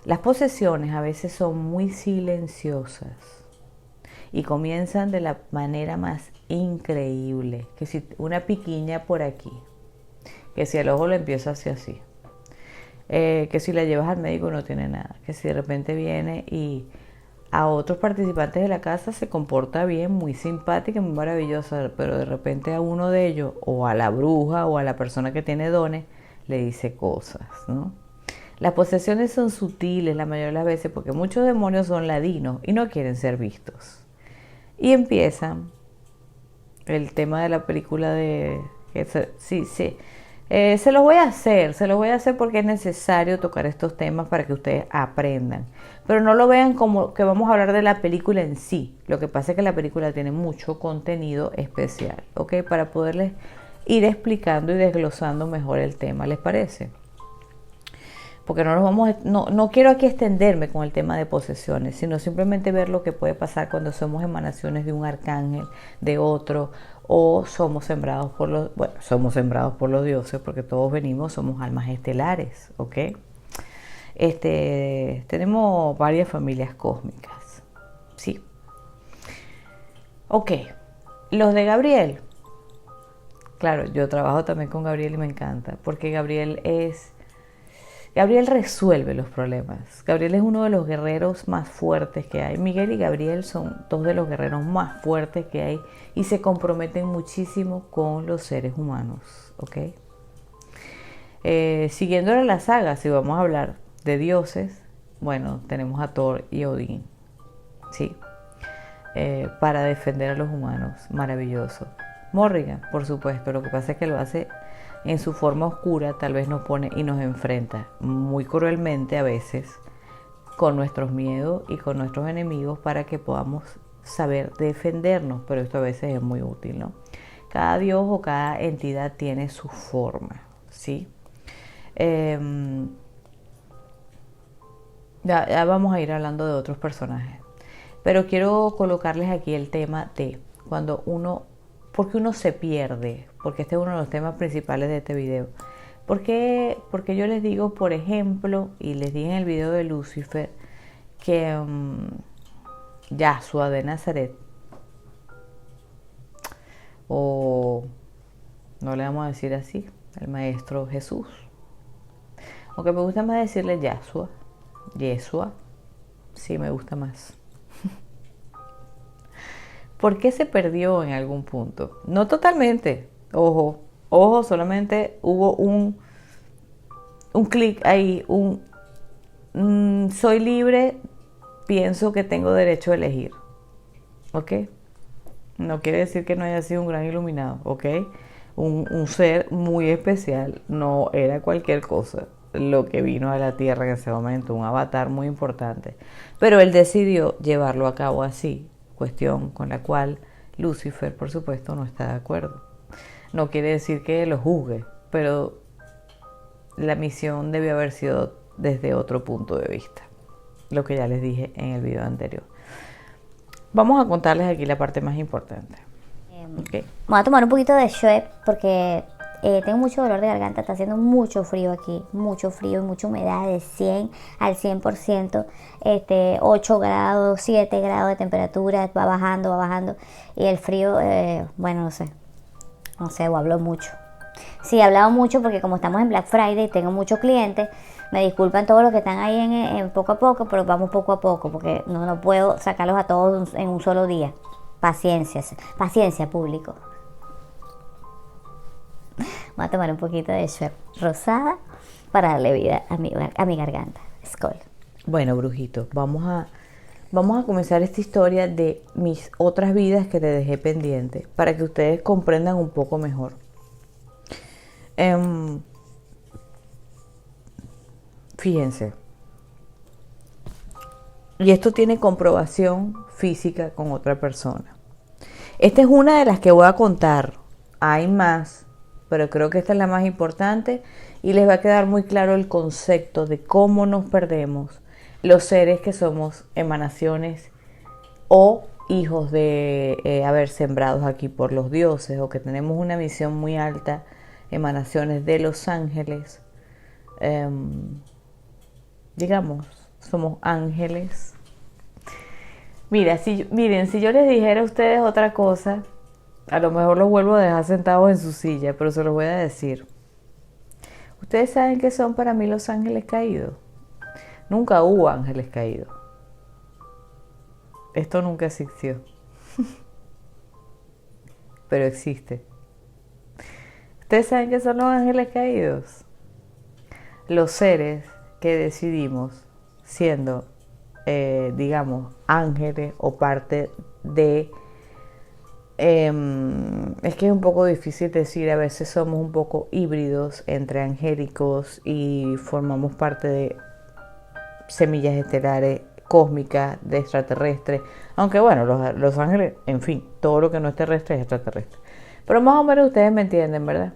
Las posesiones a veces son muy silenciosas y comienzan de la manera más increíble, que si una piquiña por aquí, que si el ojo lo empieza a hacer así, que si la llevas al médico no tiene nada, que si de repente viene y a otros participantes de la casa se comporta bien, muy simpática, muy maravillosa, pero de repente a uno de ellos, o a la bruja o a la persona que tiene dones, le dice cosas, ¿no? Las posesiones son sutiles la mayoría de las veces porque muchos demonios son ladinos y no quieren ser vistos. Y empiezan el tema de la película de... se los voy a hacer porque es necesario tocar estos temas para que ustedes aprendan. Pero no lo vean como que vamos a hablar de la película en sí. Lo que pasa es que la película tiene mucho contenido especial, ¿ok? Para poderles ir explicando y desglosando mejor el tema, ¿les parece? porque no nos vamos, no quiero aquí extenderme con el tema de posesiones, sino simplemente ver lo que puede pasar cuando somos emanaciones de un arcángel, de otro, o somos sembrados por los, bueno, somos sembrados por los dioses, porque todos venimos, somos almas estelares, ¿ok? Tenemos varias familias cósmicas, sí. Ok, los de Gabriel. Claro, yo trabajo también con Gabriel y me encanta, porque Gabriel resuelve los problemas. Gabriel es uno de los guerreros más fuertes que hay. Miguel y Gabriel son dos de los guerreros más fuertes que hay y se comprometen muchísimo con los seres humanos, ¿ok? Siguiendo la saga, si vamos a hablar de dioses, bueno, tenemos a Thor y Odín, ¿sí? Para defender a los humanos, maravilloso. Morrigan, por supuesto, lo que pasa es que lo hace en su forma oscura, tal vez nos pone y nos enfrenta muy cruelmente a veces con nuestros miedos y con nuestros enemigos para que podamos saber defendernos, pero esto a veces es muy útil, ¿no? Cada dios o cada entidad tiene su forma, ¿sí? Ya vamos a ir hablando de otros personajes, pero quiero colocarles aquí el tema de cuando porque uno se pierde, porque este es uno de los temas principales de este video. Porque yo les digo, por ejemplo, y les dije en el video de Lucifer, que Yahshua de Nazaret, o no le vamos a decir así, el maestro Jesús, aunque me gusta más decirle Yahshua, sí me gusta más. ¿Por qué se perdió en algún punto? No totalmente, ojo, solamente hubo un clic ahí, soy libre, pienso que tengo derecho a elegir, ¿ok? No quiere decir que no haya sido un gran iluminado, ¿ok? Un ser muy especial, no era cualquier cosa lo que vino a la Tierra en ese momento, un avatar muy importante, pero él decidió llevarlo a cabo así, cuestión con la cual Lucifer, por supuesto, no está de acuerdo. No quiere decir que lo juzgue, pero la misión debió haber sido desde otro punto de vista, lo que ya les dije en el video anterior. Vamos a contarles aquí la parte más importante. Okay. Voy a tomar un poquito de Schweppes porque tengo mucho dolor de garganta, está haciendo mucho frío aquí, mucho frío y mucha humedad de 100 al 100%, 8 grados, 7 grados de temperatura, va bajando y el frío, bueno, no sé, o hablo mucho. Sí, he hablado mucho porque como estamos en Black Friday y tengo muchos clientes, me disculpan todos los que están ahí en poco a poco, pero vamos poco a poco porque no puedo sacarlos a todos en un solo día. Paciencia público. Voy a tomar un poquito de Schweppes rosada para darle vida a mi garganta. Skol. Bueno, brujito, vamos a comenzar esta historia de mis otras vidas que te dejé pendiente para que ustedes comprendan un poco mejor. Fíjense, y esto tiene comprobación física con otra persona. Esta es una de las que voy a contar, hay más, pero creo que esta es la más importante y les va a quedar muy claro el concepto de cómo nos perdemos los seres que somos emanaciones o hijos de haber sembrados aquí por los dioses, o que tenemos una misión muy alta, emanaciones de los ángeles, digamos, somos ángeles. Miren, si yo les dijera a ustedes otra cosa, a lo mejor los vuelvo a dejar sentados en su silla, pero se los voy a decir. ¿Ustedes saben qué son para mí los ángeles caídos? Nunca hubo ángeles caídos. Esto nunca existió. Pero existe. ¿Ustedes saben qué son los ángeles caídos? Los seres que decidimos, siendo, digamos, ángeles o parte de... es que es un poco difícil decir, a veces somos un poco híbridos entre angélicos y formamos parte de semillas estelares cósmicas, de extraterrestres, aunque bueno, los ángeles, en fin, todo lo que no es terrestre es extraterrestre, pero más o menos ustedes me entienden, ¿verdad?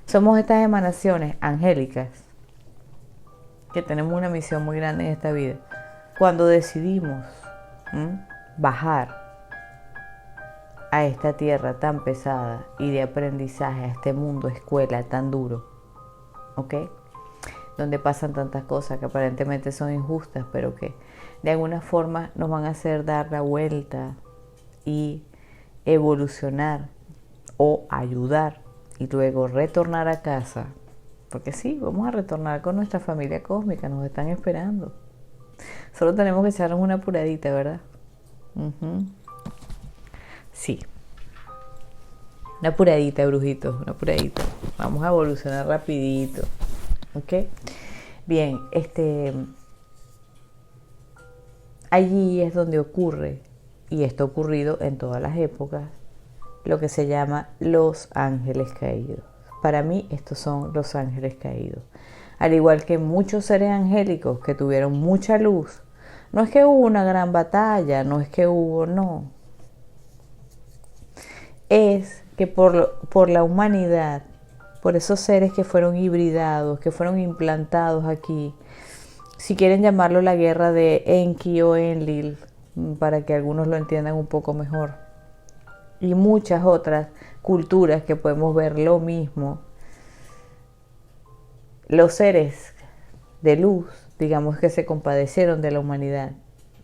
Somos estas emanaciones angélicas que tenemos una misión muy grande en esta vida. Cuando decidimos bajar a esta tierra tan pesada y de aprendizaje, a este mundo escuela tan duro, ¿ok? Donde pasan tantas cosas que aparentemente son injustas, pero que de alguna forma nos van a hacer dar la vuelta y evolucionar o ayudar y luego retornar a casa, porque sí, vamos a retornar con nuestra familia cósmica, nos están esperando. Solo tenemos que echarnos una apuradita, ¿verdad? Sí. Una apuradita, brujitos, una apuradita. Vamos a evolucionar rapidito. ¿Ok? Bien, allí es donde ocurre, y esto ha ocurrido en todas las épocas, lo que se llama los ángeles caídos. Para mí, estos son los ángeles caídos. Al igual que muchos seres angélicos que tuvieron mucha luz, no es que hubo una gran batalla, no es que hubo, no. Es que por la humanidad, por esos seres que fueron hibridados, que fueron implantados aquí, si quieren llamarlo la guerra de Enki o Enlil, para que algunos lo entiendan un poco mejor, y muchas otras culturas que podemos ver lo mismo, los seres de luz, digamos que se compadecieron de la humanidad,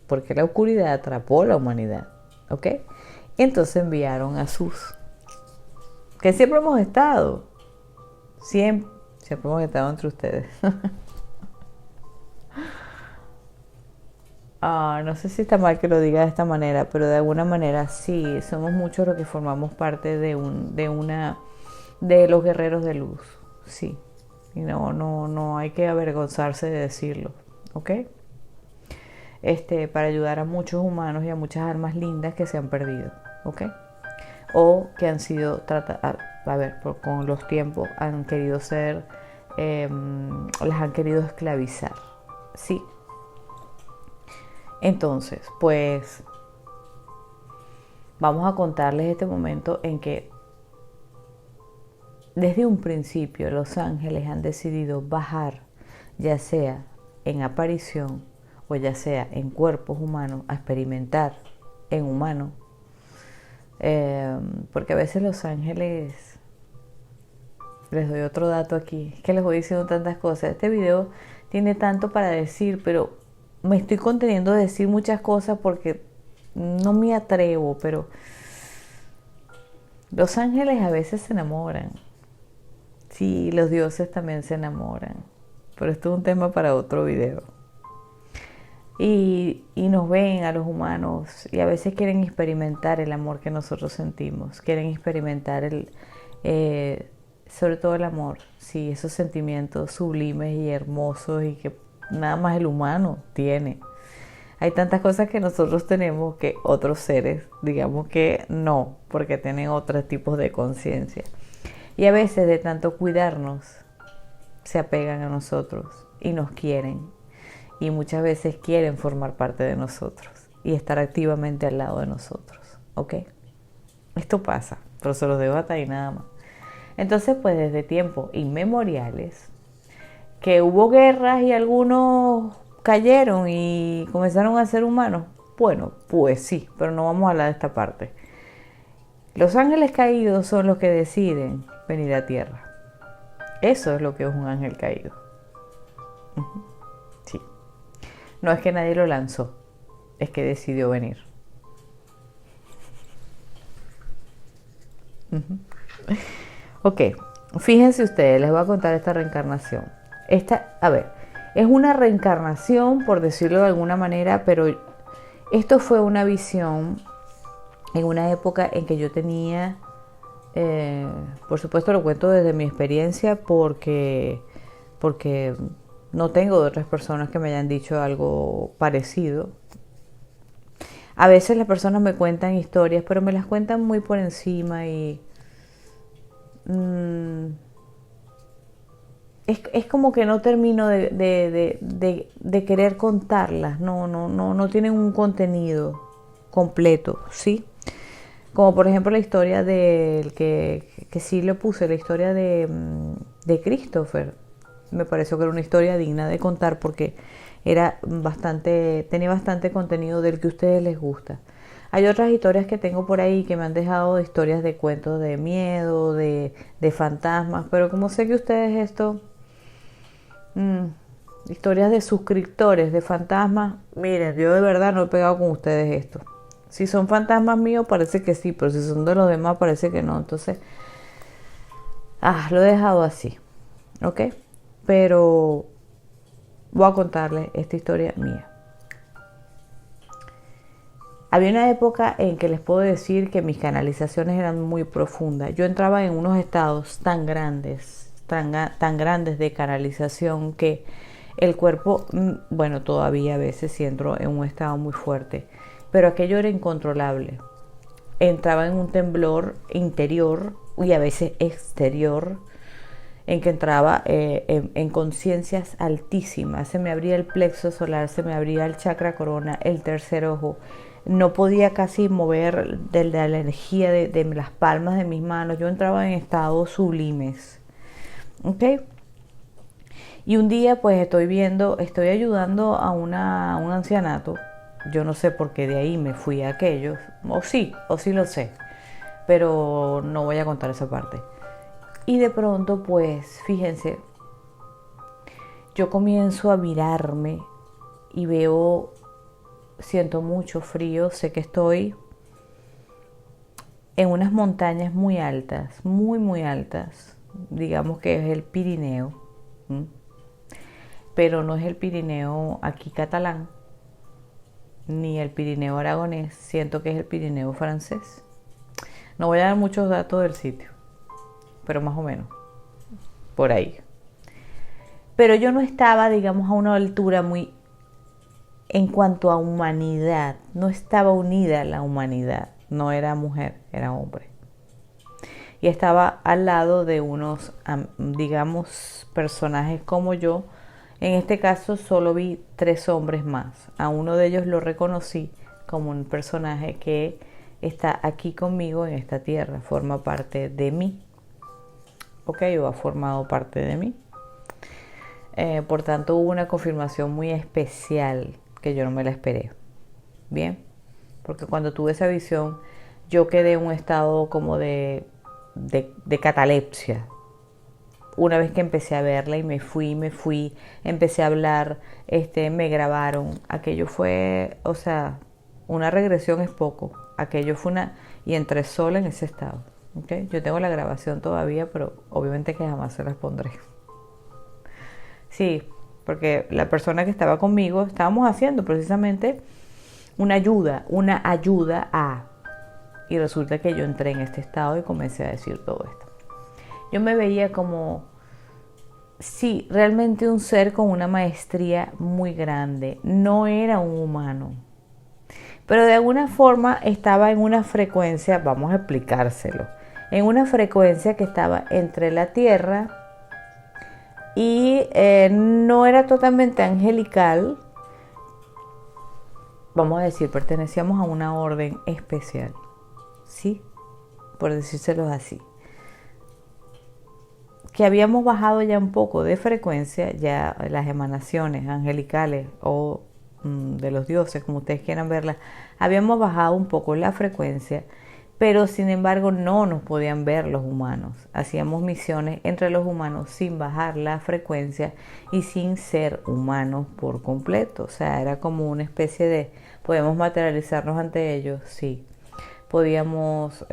porque la oscuridad atrapó a la humanidad, ¿ok? Entonces enviaron a sus, que siempre hemos estado, siempre hemos estado entre ustedes. No sé si está mal que lo diga de esta manera, pero de alguna manera sí, somos muchos los que formamos parte de los guerreros de luz, sí. Y no hay que avergonzarse de decirlo, ¿ok? Para ayudar a muchos humanos y a muchas almas lindas que se han perdido, ¿ok? O que han sido con los tiempos han querido ser, las han querido esclavizar, sí. Entonces, pues, vamos a contarles este momento en que desde un principio los ángeles han decidido bajar, ya sea en aparición o ya sea en cuerpos humanos, a experimentar en humanos. Porque a veces los ángeles, les doy otro dato aquí, es que les voy diciendo tantas cosas. Este video tiene tanto para decir, pero me estoy conteniendo de decir muchas cosas porque no me atrevo, pero los ángeles a veces se enamoran. Sí, los dioses también se enamoran, pero esto es un tema para otro video. Y nos ven a los humanos y a veces quieren experimentar el amor que nosotros sentimos, quieren experimentar sobre todo el amor, sí, esos sentimientos sublimes y hermosos y que nada más el humano tiene. Hay tantas cosas que nosotros tenemos que otros seres, digamos que no, porque tienen otros tipos de conciencia. Y a veces de tanto cuidarnos, se apegan a nosotros y nos quieren. Y muchas veces quieren formar parte de nosotros y estar activamente al lado de nosotros, ¿ok? Esto pasa, pero se los debo hasta ahí nada más. Entonces, pues desde tiempos inmemoriales, que hubo guerras y algunos cayeron y comenzaron a ser humanos. Bueno, pues sí, pero no vamos a hablar de esta parte. Los ángeles caídos son los que deciden venir a tierra. Eso es lo que es un ángel caído. Sí. No es que nadie lo lanzó, es que decidió venir. Ok, fíjense ustedes, les voy a contar esta reencarnación. Es una reencarnación, por decirlo de alguna manera, pero esto fue una visión en una época en que yo tenía, por supuesto lo cuento desde mi experiencia porque no tengo de otras personas que me hayan dicho algo parecido. A veces las personas me cuentan historias, pero me las cuentan muy por encima y es como que no termino de querer contarlas. No tienen un contenido completo, ¿sí? Como por ejemplo la historia del que sí lo puse, la historia de Christopher, me pareció que era una historia digna de contar porque tenía bastante contenido del que a ustedes les gusta. Hay otras historias que tengo por ahí que me han dejado historias de cuentos de miedo, de fantasmas, pero como sé que ustedes esto, historias de suscriptores, de fantasmas, miren, yo de verdad no he pegado con ustedes esto. Si son fantasmas míos parece que sí, pero si son de los demás parece que no. Entonces, lo he dejado así, ¿ok? Pero voy a contarles esta historia mía. Había una época en que les puedo decir que mis canalizaciones eran muy profundas. Yo entraba en unos estados tan grandes de canalización que el cuerpo, bueno, todavía a veces sí entro en un estado muy fuerte, pero aquello era incontrolable. Entraba en un temblor interior y a veces exterior, en que entraba en conciencias altísimas. Se me abría el plexo solar, se me abría el chakra corona, el tercer ojo. No podía casi mover de la energía de las palmas de mis manos. Yo entraba en estados sublimes. ¿Ok? Y un día pues estoy ayudando a un ancianato. Yo no sé por qué de ahí me fui a aquellos. O sí lo sé. Pero no voy a contar esa parte. Y de pronto pues, fíjense, yo comienzo a mirarme y siento mucho frío, sé que estoy en unas montañas muy altas, muy altas, digamos que es el Pirineo, pero no es el Pirineo aquí catalán, ni el Pirineo aragonés, siento que es el Pirineo francés. No voy a dar muchos datos del sitio, pero más o menos, por ahí. Pero yo no estaba, digamos, a una altura muy, en cuanto a humanidad, no estaba unida a la humanidad, no era mujer, era hombre. Y estaba al lado de unos, digamos, personajes como yo. En este caso solo vi 3 hombres más. A uno de ellos lo reconocí como un personaje que está aquí conmigo en esta tierra, forma parte de mí. Ok, o ha formado parte de mí. Por tanto hubo una confirmación muy especial que yo no me la esperé. Bien, porque cuando tuve esa visión yo quedé en un estado como de catalepsia. Una vez que empecé a verla y me fui, empecé a hablar, me grabaron. Aquello fue, o sea, una regresión es poco. Aquello fue y entré sola en ese estado. ¿Okay? Yo tengo la grabación todavía, pero obviamente que jamás se las pondré. Sí, porque la persona que estaba conmigo estábamos haciendo precisamente una ayuda a... Y resulta que yo entré en este estado y comencé a decir todo esto. Yo me veía como, sí, realmente un ser con una maestría muy grande. No era un humano. Pero de alguna forma estaba en una frecuencia, vamos a explicárselo, en una frecuencia que estaba entre la Tierra y no era totalmente angelical. Vamos a decir, pertenecíamos a una orden especial. ¿Sí? Por decírselos así. Que habíamos bajado ya un poco de frecuencia, ya las emanaciones angelicales o de los dioses, como ustedes quieran verlas, habíamos bajado un poco la frecuencia, pero sin embargo no nos podían ver los humanos. Hacíamos misiones entre los humanos sin bajar la frecuencia y sin ser humanos por completo. O sea, era como una especie de, podemos materializarnos ante ellos, sí. Podíamos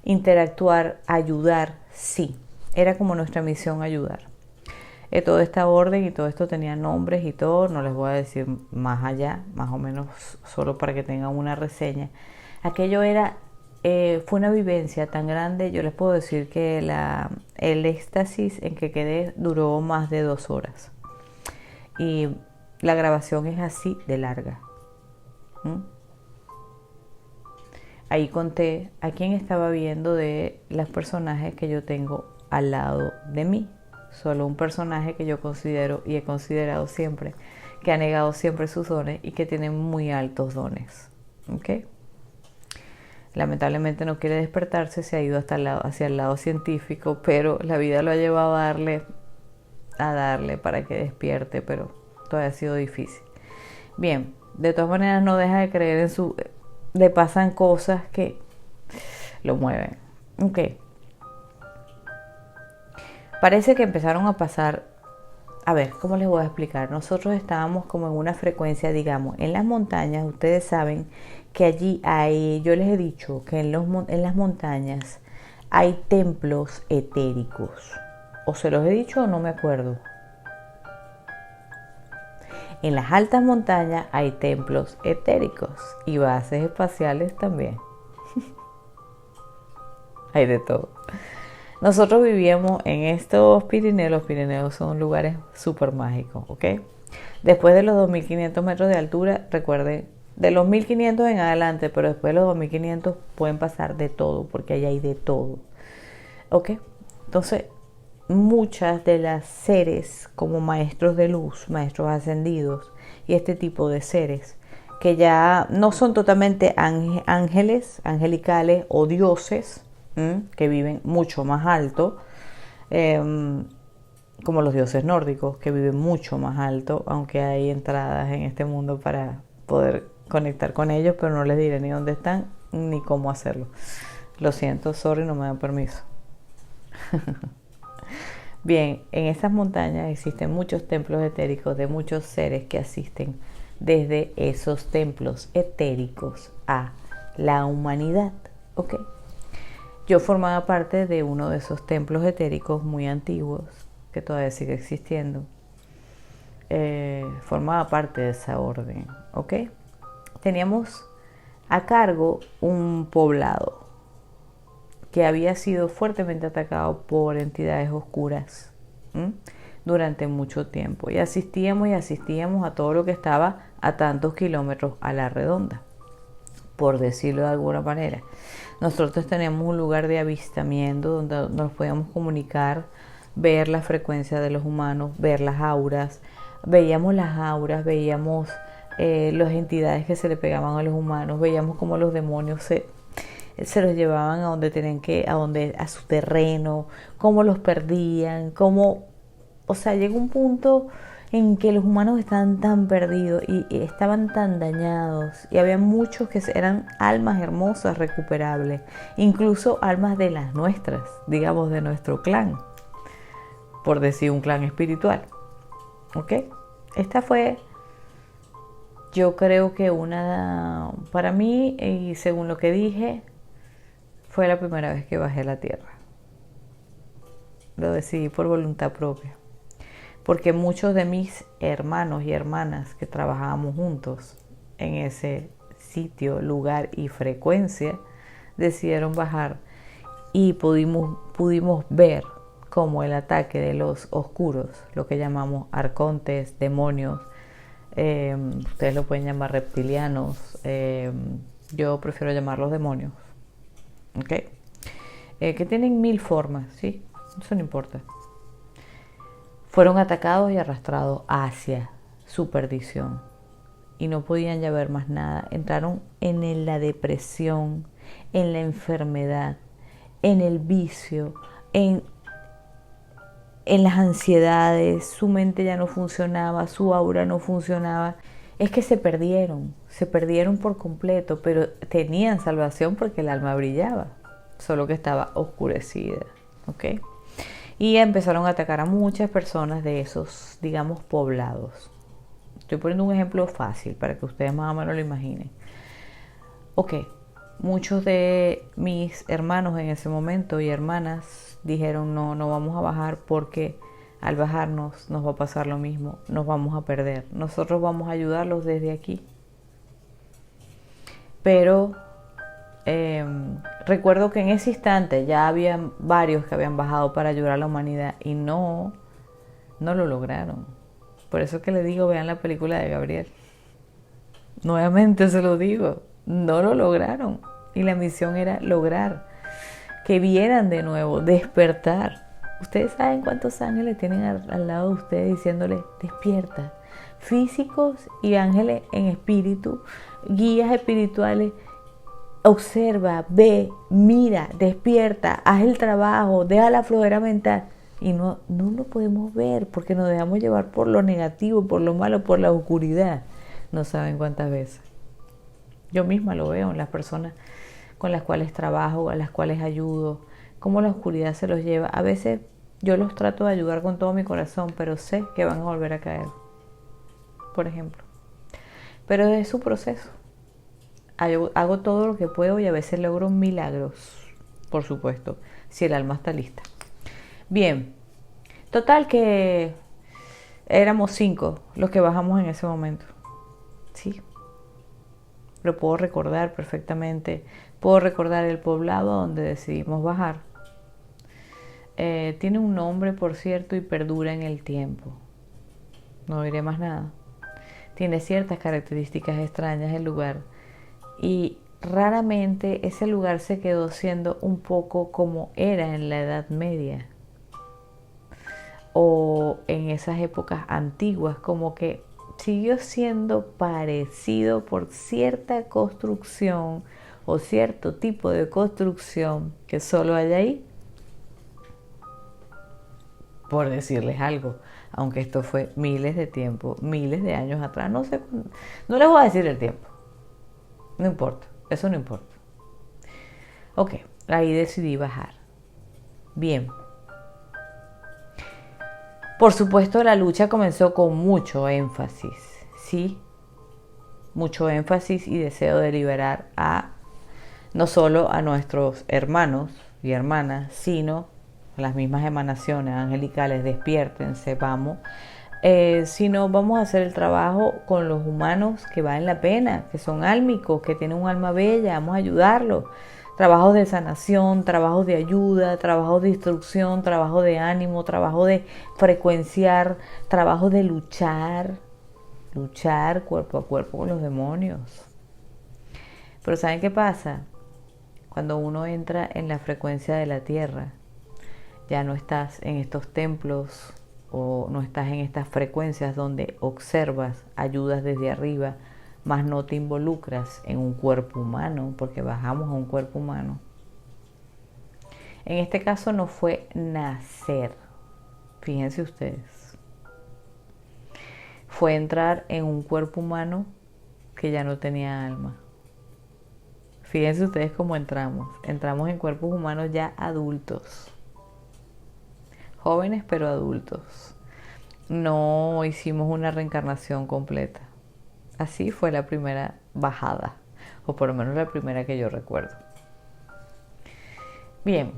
interactuar, ayudar, sí. Era como nuestra misión ayudar. Toda esta orden y todo esto tenía nombres y todo, no les voy a decir más allá, más o menos solo para que tengan una reseña. Aquello fue una vivencia tan grande, yo les puedo decir que el éxtasis en que quedé duró más de 2 horas. Y la grabación es así de larga. Ahí conté a quién estaba viendo de los personajes que yo tengo al lado de mí. Solo un personaje que yo considero y he considerado siempre, que ha negado siempre sus dones y que tiene muy altos dones. ¿Okay? Lamentablemente no quiere despertarse, se ha ido hacia el lado científico, pero la vida lo ha llevado a darle a darle para que despierte, pero todavía ha sido difícil. Bien, de todas maneras no deja de creer en su... Le pasan cosas que lo mueven. Ok. Parece que empezaron a pasar... A ver, ¿cómo les voy a explicar? Nosotros estábamos como en una frecuencia, digamos, en las montañas. Ustedes saben que allí hay... Yo les he dicho que en las montañas hay templos etéricos. ¿O se los he dicho o no me acuerdo? En las altas montañas hay templos etéricos y bases espaciales también. Hay de todo. Nosotros vivíamos en estos Pirineos. Los Pirineos son lugares súper mágicos, ¿ok? Después de los 2.500 metros de altura, recuerden, de los 1.500 en adelante, pero después de los 2.500 pueden pasar de todo, porque ahí hay de todo, ¿ok? Entonces, muchas de las seres como maestros de luz, maestros ascendidos y este tipo de seres que ya no son totalmente ángeles, angelicales o dioses, que viven mucho más alto, como los dioses nórdicos que viven mucho más alto, aunque hay entradas en este mundo para poder conectar con ellos, pero no les diré ni dónde están ni cómo hacerlo. Lo siento, sorry, no me dan permiso. Bien, en esas montañas existen muchos templos etéricos de muchos seres que asisten desde esos templos etéricos a la humanidad, ¿ok? Yo formaba parte de uno de esos templos etéricos muy antiguos, que todavía sigue existiendo. Formaba parte de esa orden, ¿ok? Teníamos a cargo un poblado que había sido fuertemente atacado por entidades oscuras durante mucho tiempo. Y asistíamos a todo lo que estaba a tantos kilómetros a la redonda, por decirlo de alguna manera. Nosotros teníamos un lugar de avistamiento donde nos podíamos comunicar, ver la frecuencia de los humanos, ver las auras. Veíamos las auras, veíamos las entidades que se le pegaban a los humanos, veíamos cómo los demonios se los llevaban a donde tenían que, a su terreno, cómo los perdían, cómo, o sea, llegó un punto en que los humanos estaban tan perdidos y estaban tan dañados, y había muchos que eran almas hermosas, recuperables, incluso almas de las nuestras, digamos de nuestro clan, por decir un clan espiritual, ¿ok? Esta fue, yo creo que para mí, y según lo que dije, fue la primera vez que bajé a la tierra. Lo decidí por voluntad propia. Porque muchos de mis hermanos y hermanas que trabajábamos juntos en ese sitio, lugar y frecuencia, decidieron bajar y pudimos ver cómo el ataque de los oscuros, lo que llamamos arcontes, demonios, ustedes lo pueden llamar reptilianos, yo prefiero llamarlos demonios, ¿ok? Que tienen 1000 formas, ¿sí? Eso no importa. Fueron atacados y arrastrados hacia su perdición y no podían ya ver más nada. Entraron en la depresión, en la enfermedad, en el vicio, en las ansiedades. Su mente ya no funcionaba, su aura no funcionaba. Es que se perdieron por completo, pero tenían salvación porque el alma brillaba, solo que estaba oscurecida, ¿ok? Y empezaron a atacar a muchas personas de esos, digamos, poblados. Estoy poniendo un ejemplo fácil para que ustedes más o menos lo imaginen. Ok, muchos de mis hermanos en ese momento y hermanas dijeron no vamos a bajar porque al bajarnos nos va a pasar lo mismo, nos vamos a perder. Nosotros vamos a ayudarlos desde aquí. Pero recuerdo que en ese instante ya había varios que habían bajado para ayudar a la humanidad y no lo lograron. Por eso que le digo, vean la película de Gabriel. Nuevamente se lo digo, no lo lograron. Y la misión era lograr que vieran de nuevo, despertar. Ustedes saben cuántos ángeles tienen al lado de ustedes diciéndoles, despierta. Físicos y ángeles en espíritu, guías espirituales. Observa, ve, mira, despierta, haz el trabajo, deja la flojera mental. Y no lo podemos ver porque nos dejamos llevar por lo negativo, por lo malo, por la oscuridad. No saben cuántas veces. Yo misma lo veo en las personas con las cuales trabajo, a las cuales ayudo, cómo la oscuridad se los lleva. A veces yo los trato de ayudar con todo mi corazón, pero sé que van a volver a caer, por ejemplo. Pero es su proceso. Hago todo lo que puedo y a veces logro milagros, por supuesto, si el alma está lista. Bien, total que éramos 5 los que bajamos en ese momento. Sí, lo puedo recordar perfectamente. Puedo recordar el poblado donde decidimos bajar. Tiene un nombre, por cierto, y perdura en el tiempo. No diré más nada. Tiene ciertas características extrañas el lugar. Y raramente ese lugar se quedó siendo un poco como era en la Edad Media. O en esas épocas antiguas, como que siguió siendo parecido por cierta construcción o cierto tipo de construcción que solo hay ahí, por decirles algo, aunque esto fue miles de tiempo, miles de años atrás, no sé, no les voy a decir el tiempo, no importa, eso no importa. Ok, ahí decidí bajar. Bien. Por supuesto, la lucha comenzó con mucho énfasis, ¿sí? Mucho énfasis y deseo de liberar no solo a nuestros hermanos y hermanas, sino a las mismas emanaciones angelicales, despiértense, vamos, sino vamos a hacer el trabajo con los humanos que valen la pena, que son álmicos, que tienen un alma bella, vamos a ayudarlos. Trabajos de sanación, trabajos de ayuda, trabajos de instrucción, trabajo de ánimo, trabajo de frecuenciar, trabajo de luchar cuerpo a cuerpo con los demonios. Pero ¿saben qué pasa? Cuando uno entra en la frecuencia de la tierra, ya no estás en estos templos o no estás en estas frecuencias donde observas, ayudas desde arriba, más no te involucras en un cuerpo humano, porque bajamos a un cuerpo humano. En este caso no fue nacer, fíjense ustedes. Fue entrar en un cuerpo humano que ya no tenía alma. Fíjense ustedes cómo entramos. Entramos en cuerpos humanos ya adultos. Jóvenes pero adultos. No hicimos una reencarnación completa. Así fue la primera bajada, o por lo menos la primera que yo recuerdo. Bien,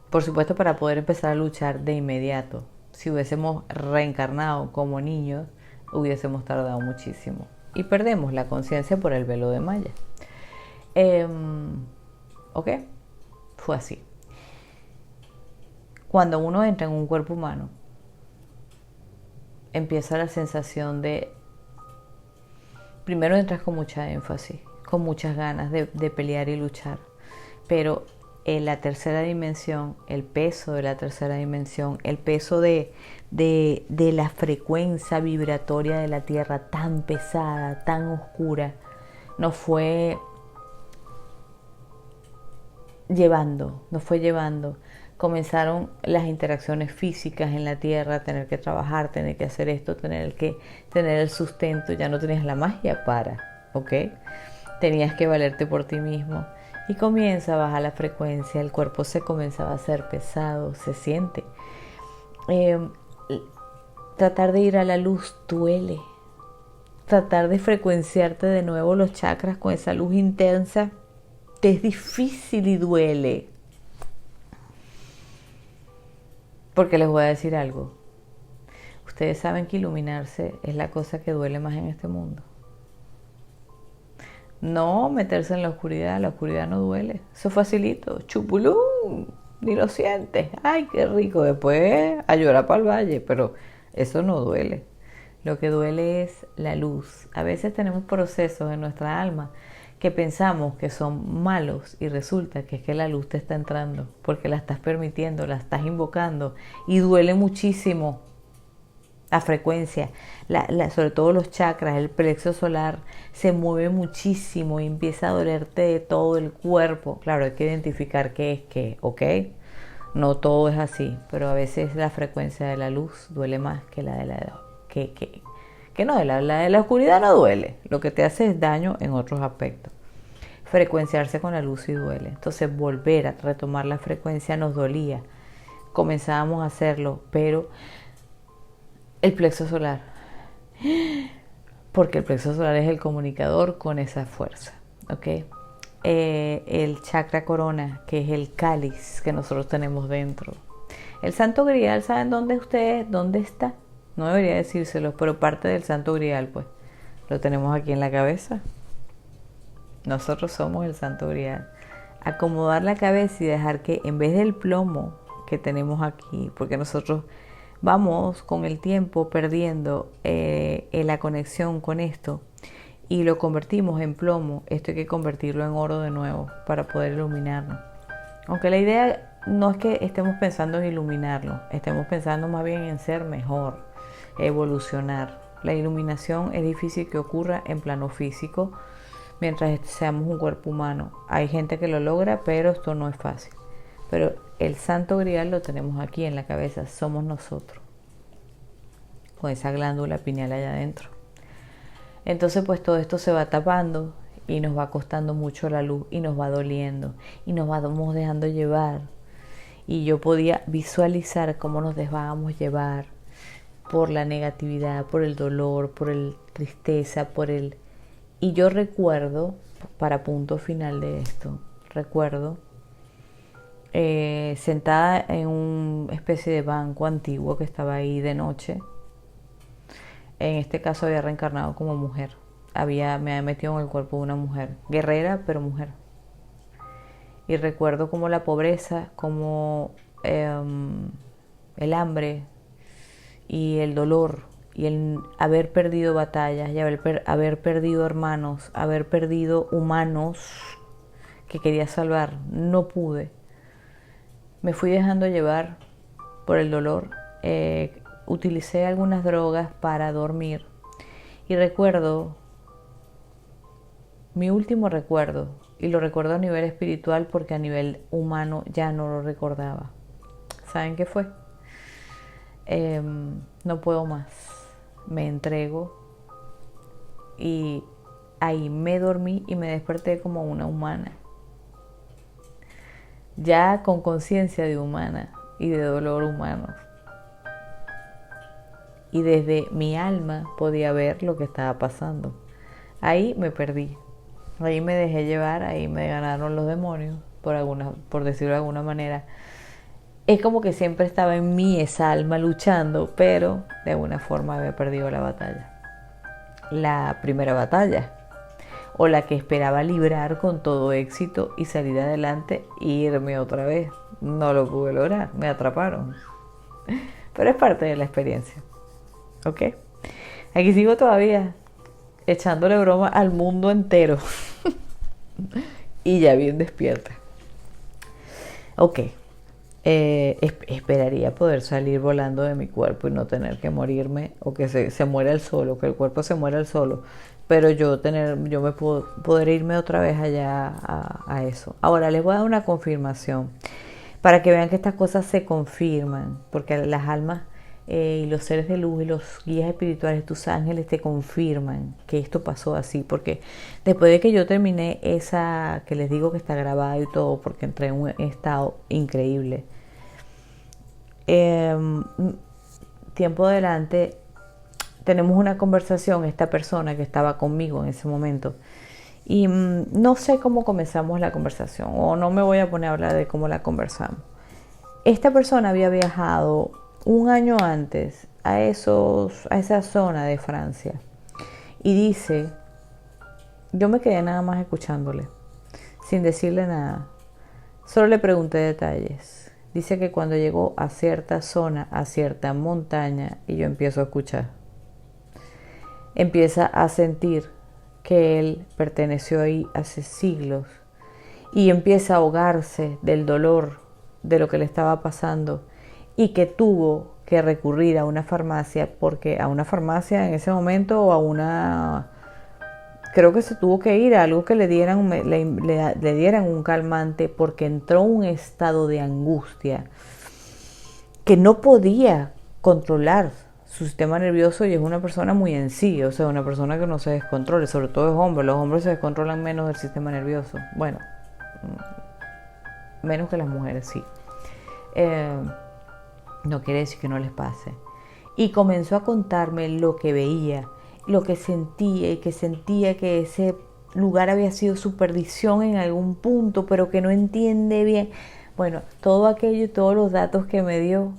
por supuesto para poder empezar a luchar de inmediato, si hubiésemos reencarnado como niños, hubiésemos tardado muchísimo. Y perdemos la conciencia por el velo de Maya. ¿Ok? Fue así. Cuando uno entra en un cuerpo humano, empieza la sensación de... Primero entras con mucha énfasis, con muchas ganas de pelear y luchar, pero en la tercera dimensión, el peso de la tercera dimensión, el peso de la frecuencia vibratoria de la Tierra tan pesada, tan oscura, nos fue llevando. Comenzaron las interacciones físicas en la tierra, tener que trabajar, tener que hacer esto, tener que tener el sustento, ya no tenías la magia ¿ok? Tenías que valerte por ti mismo y comienza a bajar la frecuencia, el cuerpo se comenzaba a hacer pesado, se siente. Tratar de ir a la luz duele, tratar de frecuenciarte de nuevo los chakras con esa luz intensa, te es difícil y duele. Porque les voy a decir algo. Ustedes saben que iluminarse es la cosa que duele más en este mundo. No meterse en la oscuridad no duele. Eso es facilito, chupulún, ni lo sientes. Ay, qué rico, después a llorar para el valle, pero eso no duele. Lo que duele es la luz. A veces tenemos procesos en nuestra alma que pensamos que son malos y resulta que es que la luz te está entrando porque la estás permitiendo, la estás invocando y duele muchísimo la frecuencia, sobre todo los chakras, el plexo solar se mueve muchísimo y empieza a dolerte de todo el cuerpo. Claro, hay que identificar qué es qué, ¿ok? No todo es así, pero a veces la frecuencia de la luz duele más que la de la que no, la de la oscuridad no duele, lo que te hace es daño en otros aspectos. Frecuenciarse con la luz sí duele, entonces volver a retomar la frecuencia nos dolía. Comenzábamos a hacerlo, pero el plexo solar, porque el plexo solar es el comunicador con esa fuerza, ¿ok? El chakra corona, que es el cáliz que nosotros tenemos dentro. El santo grial, ¿saben dónde está? No debería decírselo, pero parte del santo grial, pues, lo tenemos aquí en la cabeza. Nosotros somos el santo grial. Acomodar la cabeza y dejar que en vez del plomo que tenemos aquí, porque nosotros vamos con el tiempo perdiendo la conexión con esto y lo convertimos en plomo, esto hay que convertirlo en oro de nuevo para poder iluminarnos. Aunque la idea no es que estemos pensando en iluminarlo, estemos pensando más bien en ser mejor, evolucionar. La iluminación es difícil que ocurra en plano físico mientras seamos un cuerpo humano. Hay gente que lo logra, pero esto no es fácil. Pero el santo grial lo tenemos aquí en la cabeza, somos nosotros, con esa glándula pineal allá adentro. Entonces pues todo esto se va tapando y nos va costando mucho la luz y nos va doliendo y nos vamos dejando llevar. Y yo podía visualizar cómo nos dejábamos llevar por la negatividad, por el dolor, por la tristeza, Y yo recuerdo, para punto final de esto, recuerdo sentada en una especie de banco antiguo que estaba ahí de noche. En este caso había reencarnado como mujer. Me había metido en el cuerpo de una mujer, guerrera pero mujer. Y recuerdo como la pobreza, como el hambre y el dolor y el haber perdido batallas y haber perdido hermanos, haber perdido humanos que quería salvar. No pude. Me fui dejando llevar por el dolor. Utilicé algunas drogas para dormir. Y recuerdo, mi último recuerdo, y lo recuerdo a nivel espiritual porque a nivel humano ya no lo recordaba. ¿Saben qué fue? No puedo más. Me entrego. Y ahí me dormí y me desperté como una humana. Ya con conciencia de humana y de dolor humano. Y desde mi alma podía ver lo que estaba pasando. Ahí me perdí. Ahí me dejé llevar, ahí me ganaron los demonios, por decirlo de alguna manera. Es como que siempre estaba en mí esa alma luchando, pero de alguna forma había perdido la batalla. La primera batalla, o la que esperaba librar con todo éxito y salir adelante e irme otra vez. No lo pude lograr, me atraparon. Pero es parte de la experiencia. ¿Ok? Aquí sigo todavía echándole broma al mundo entero. Y ya bien despierta. Ok. Esperaría poder salir volando de mi cuerpo y no tener que morirme o que se muera el solo, que el cuerpo se muera el solo, pero yo me poder irme otra vez allá a eso. Ahora les voy a dar una confirmación para que vean que estas cosas se confirman, porque las almas y los seres de luz y los guías espirituales, tus ángeles, te confirman que esto pasó así, porque después de que yo terminé esa, que les digo que está grabada y todo, porque entré en un estado increíble, tiempo adelante tenemos una conversación, esta persona que estaba conmigo en ese momento, y no sé cómo comenzamos la conversación, o no me voy a poner a hablar de cómo la conversamos. Esta persona había viajado un año antes a esa zona de Francia y dice, yo me quedé nada más escuchándole, sin decirle nada, solo le pregunté detalles. Dice que cuando llegó a cierta zona, a cierta montaña, y yo empiezo a escuchar, empieza a sentir que él perteneció ahí hace siglos y empieza a ahogarse del dolor de lo que le estaba pasando y que tuvo que recurrir a una farmacia, porque a una farmacia en ese momento o a creo que se tuvo que ir a algo que le dieran un calmante porque entró en un estado de angustia que no podía controlar su sistema nervioso y es una persona muy en sí, o sea, una persona que no se descontrole, sobre todo es hombre, los hombres se descontrolan menos del sistema nervioso, bueno, menos que las mujeres, sí. No quiere decir que no les pase. Y comenzó a contarme lo que veía, lo que sentía y que sentía que ese lugar había sido su perdición en algún punto, pero que no entiende bien. Bueno, todo aquello y todos los datos que me dio,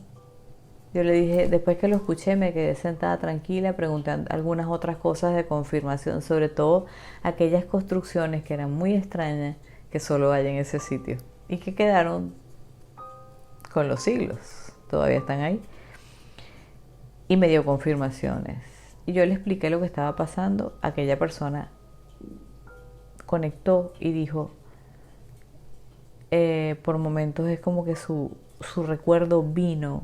yo le dije, después que lo escuché, me quedé sentada tranquila, preguntando algunas otras cosas de confirmación, sobre todo aquellas construcciones que eran muy extrañas que solo hay en ese sitio y que quedaron con los siglos, todavía están ahí. Y me dio confirmaciones. Y yo le expliqué lo que estaba pasando. Aquella persona conectó y dijo, por momentos es como que su recuerdo vino,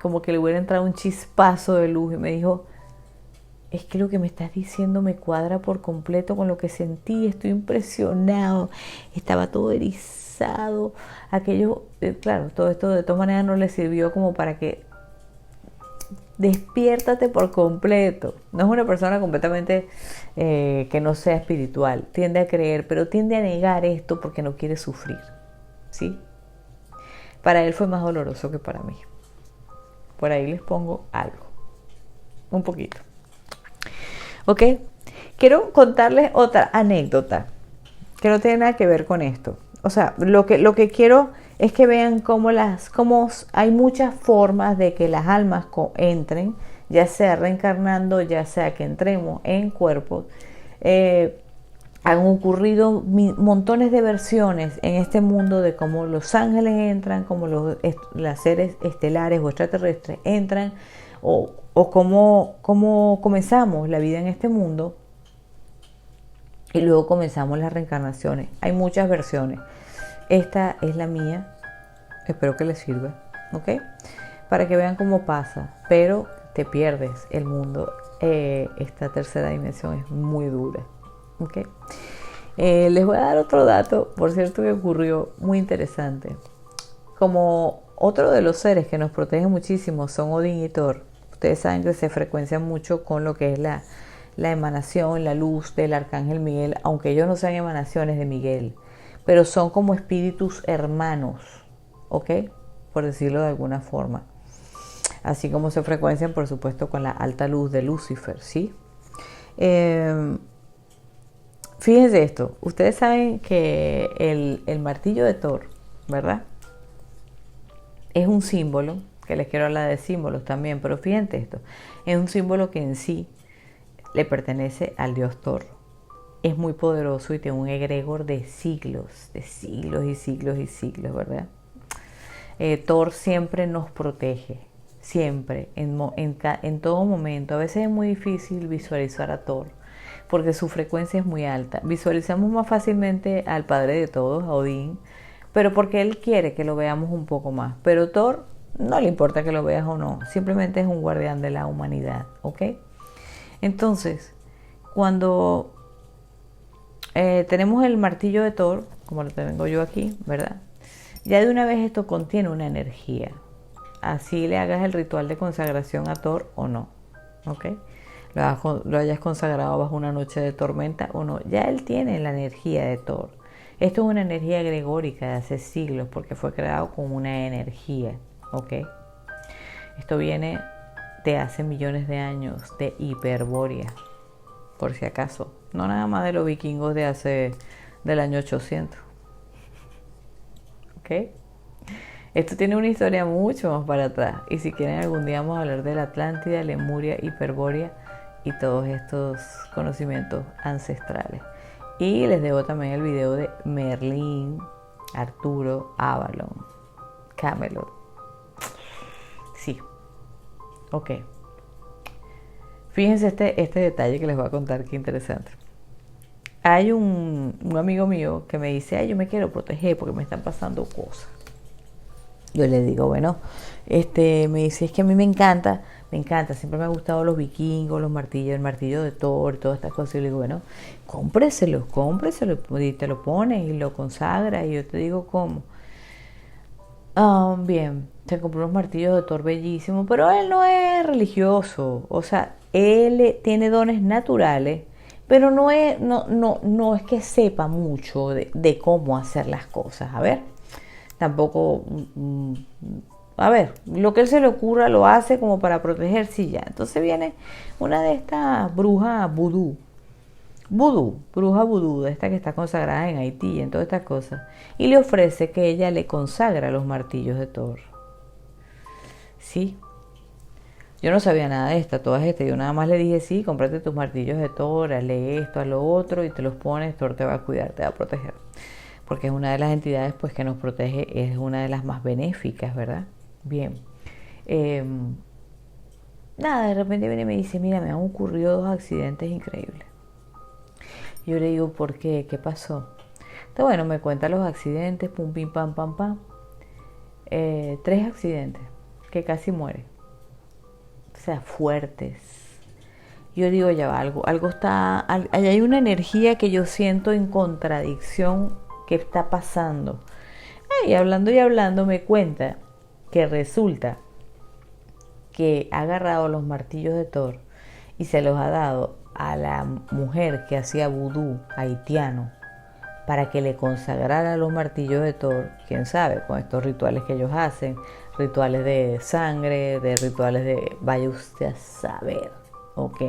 como que le hubiera entrado un chispazo de luz y me dijo, es que lo que me estás diciendo me cuadra por completo con lo que sentí, estoy impresionado, estaba todo erizado, aquello, claro, todo esto de todas maneras no le sirvió como para que despiértate por completo. No es una persona completamente que no sea espiritual, tiende a creer, pero tiende a negar esto porque no quiere sufrir, ¿sí? Para él fue más doloroso que para mí. Por ahí les pongo algo, un poquito. ¿Ok? Quiero contarles otra anécdota que no tiene nada que ver con esto. O sea, lo que quiero es que vean cómo hay muchas formas de que las almas entren, ya sea reencarnando, ya sea que entremos en cuerpos. Han ocurrido montones de versiones en este mundo de cómo los ángeles entran, cómo los seres estelares o extraterrestres entran, o cómo comenzamos la vida en este mundo y luego comenzamos las reencarnaciones. Hay muchas versiones. Esta es la mía. Espero que les sirva, ¿ok? Para que vean cómo pasa, pero te pierdes el mundo. Esta tercera dimensión es muy dura, ¿ok? Les voy a dar otro dato, por cierto, que ocurrió muy interesante. Como otro de los seres que nos protegen muchísimo son Odín y Thor. Ustedes saben que se frecuencian mucho con lo que es la emanación, la luz del Arcángel Miguel, aunque ellos no sean emanaciones de Miguel, pero son como espíritus hermanos, ¿ok? Por decirlo de alguna forma. Así como se frecuencian, por supuesto, con la alta luz de Lucifer, ¿sí? Fíjense esto, ustedes saben que el martillo de Thor, ¿verdad? Es un símbolo, que les quiero hablar de símbolos también, pero fíjense esto, es un símbolo que en sí le pertenece al dios Thor. Es muy poderoso y tiene un egregor de siglos y siglos y siglos, ¿verdad? Thor siempre nos protege, siempre, en todo momento. A veces es muy difícil visualizar a Thor, porque su frecuencia es muy alta. Visualizamos más fácilmente al padre de todos, a Odín, pero porque él quiere que lo veamos un poco más. Pero Thor no le importa que lo veas o no, simplemente es un guardián de la humanidad, ¿ok? Entonces, cuando tenemos el martillo de Thor, como lo tengo yo aquí, ¿verdad? Ya de una vez esto contiene una energía. Así le hagas el ritual de consagración a Thor o no, ¿ok? Lo hayas consagrado bajo una noche de tormenta o no, ya él tiene la energía de Thor. Esto es una energía gregórica de hace siglos porque fue creado con una energía, ¿ok? Esto viene de hace millones de años, de Hiperbórea, por si acaso. No nada más de los vikingos del año 800. ¿Ok? Esto tiene una historia mucho más para atrás. Y si quieren algún día vamos a hablar de la Atlántida, Lemuria, Hiperbórea y todos estos conocimientos ancestrales. Y les debo también el video de Merlín, Arturo, Avalon, Camelot. Sí. Ok. Fíjense este detalle que les voy a contar, qué interesante. Hay un amigo mío que me dice, ay, yo me quiero proteger porque me están pasando cosas. Yo le digo, bueno, me dice, es que a mí me encanta, siempre me han gustado los vikingos, los martillos, el martillo de Thor, todas estas cosas. Y le digo, bueno, cómpreselo, y te lo pones y lo consagras. Y yo te digo cómo. Bien, se compró unos martillos de Thor bellísimos, pero él no es religioso. O sea, él tiene dones naturales, pero no es que sepa mucho de cómo hacer las cosas. A ver, tampoco, a ver, lo que él se le ocurra lo hace como para protegerse y ya. Entonces viene una de estas brujas bruja vudú, de esta que está consagrada en Haití y en todas estas cosas, y le ofrece que ella le consagra los martillos de Thor. Sí, yo no sabía nada de todas estas, yo nada más le dije, sí, cómprate tus martillos de Thor, hazle esto, haz lo otro, y te los pones, Thor te va a cuidar, te va a proteger. Porque es una de las entidades pues que nos protege, es una de las más benéficas, ¿verdad? Bien. Eh, Nada, de repente viene y me dice, mira, me han ocurrido 2 accidentes increíbles. Yo le digo, ¿por qué? ¿Qué pasó? Entonces, bueno, me cuenta los accidentes, pum, pim, pam, pam, pam. 3 accidentes, que casi muere. O sea, fuertes. Yo digo, ya va, algo está, hay una energía que yo siento en contradicción que está pasando. Y hablando me cuenta que resulta que ha agarrado los martillos de Thor y se los ha dado a la mujer que hacía vudú haitiano para que le consagrara los martillos de Thor, quién sabe, con estos rituales que ellos hacen, rituales de sangre, de rituales de, vaya usted a saber, ¿ok?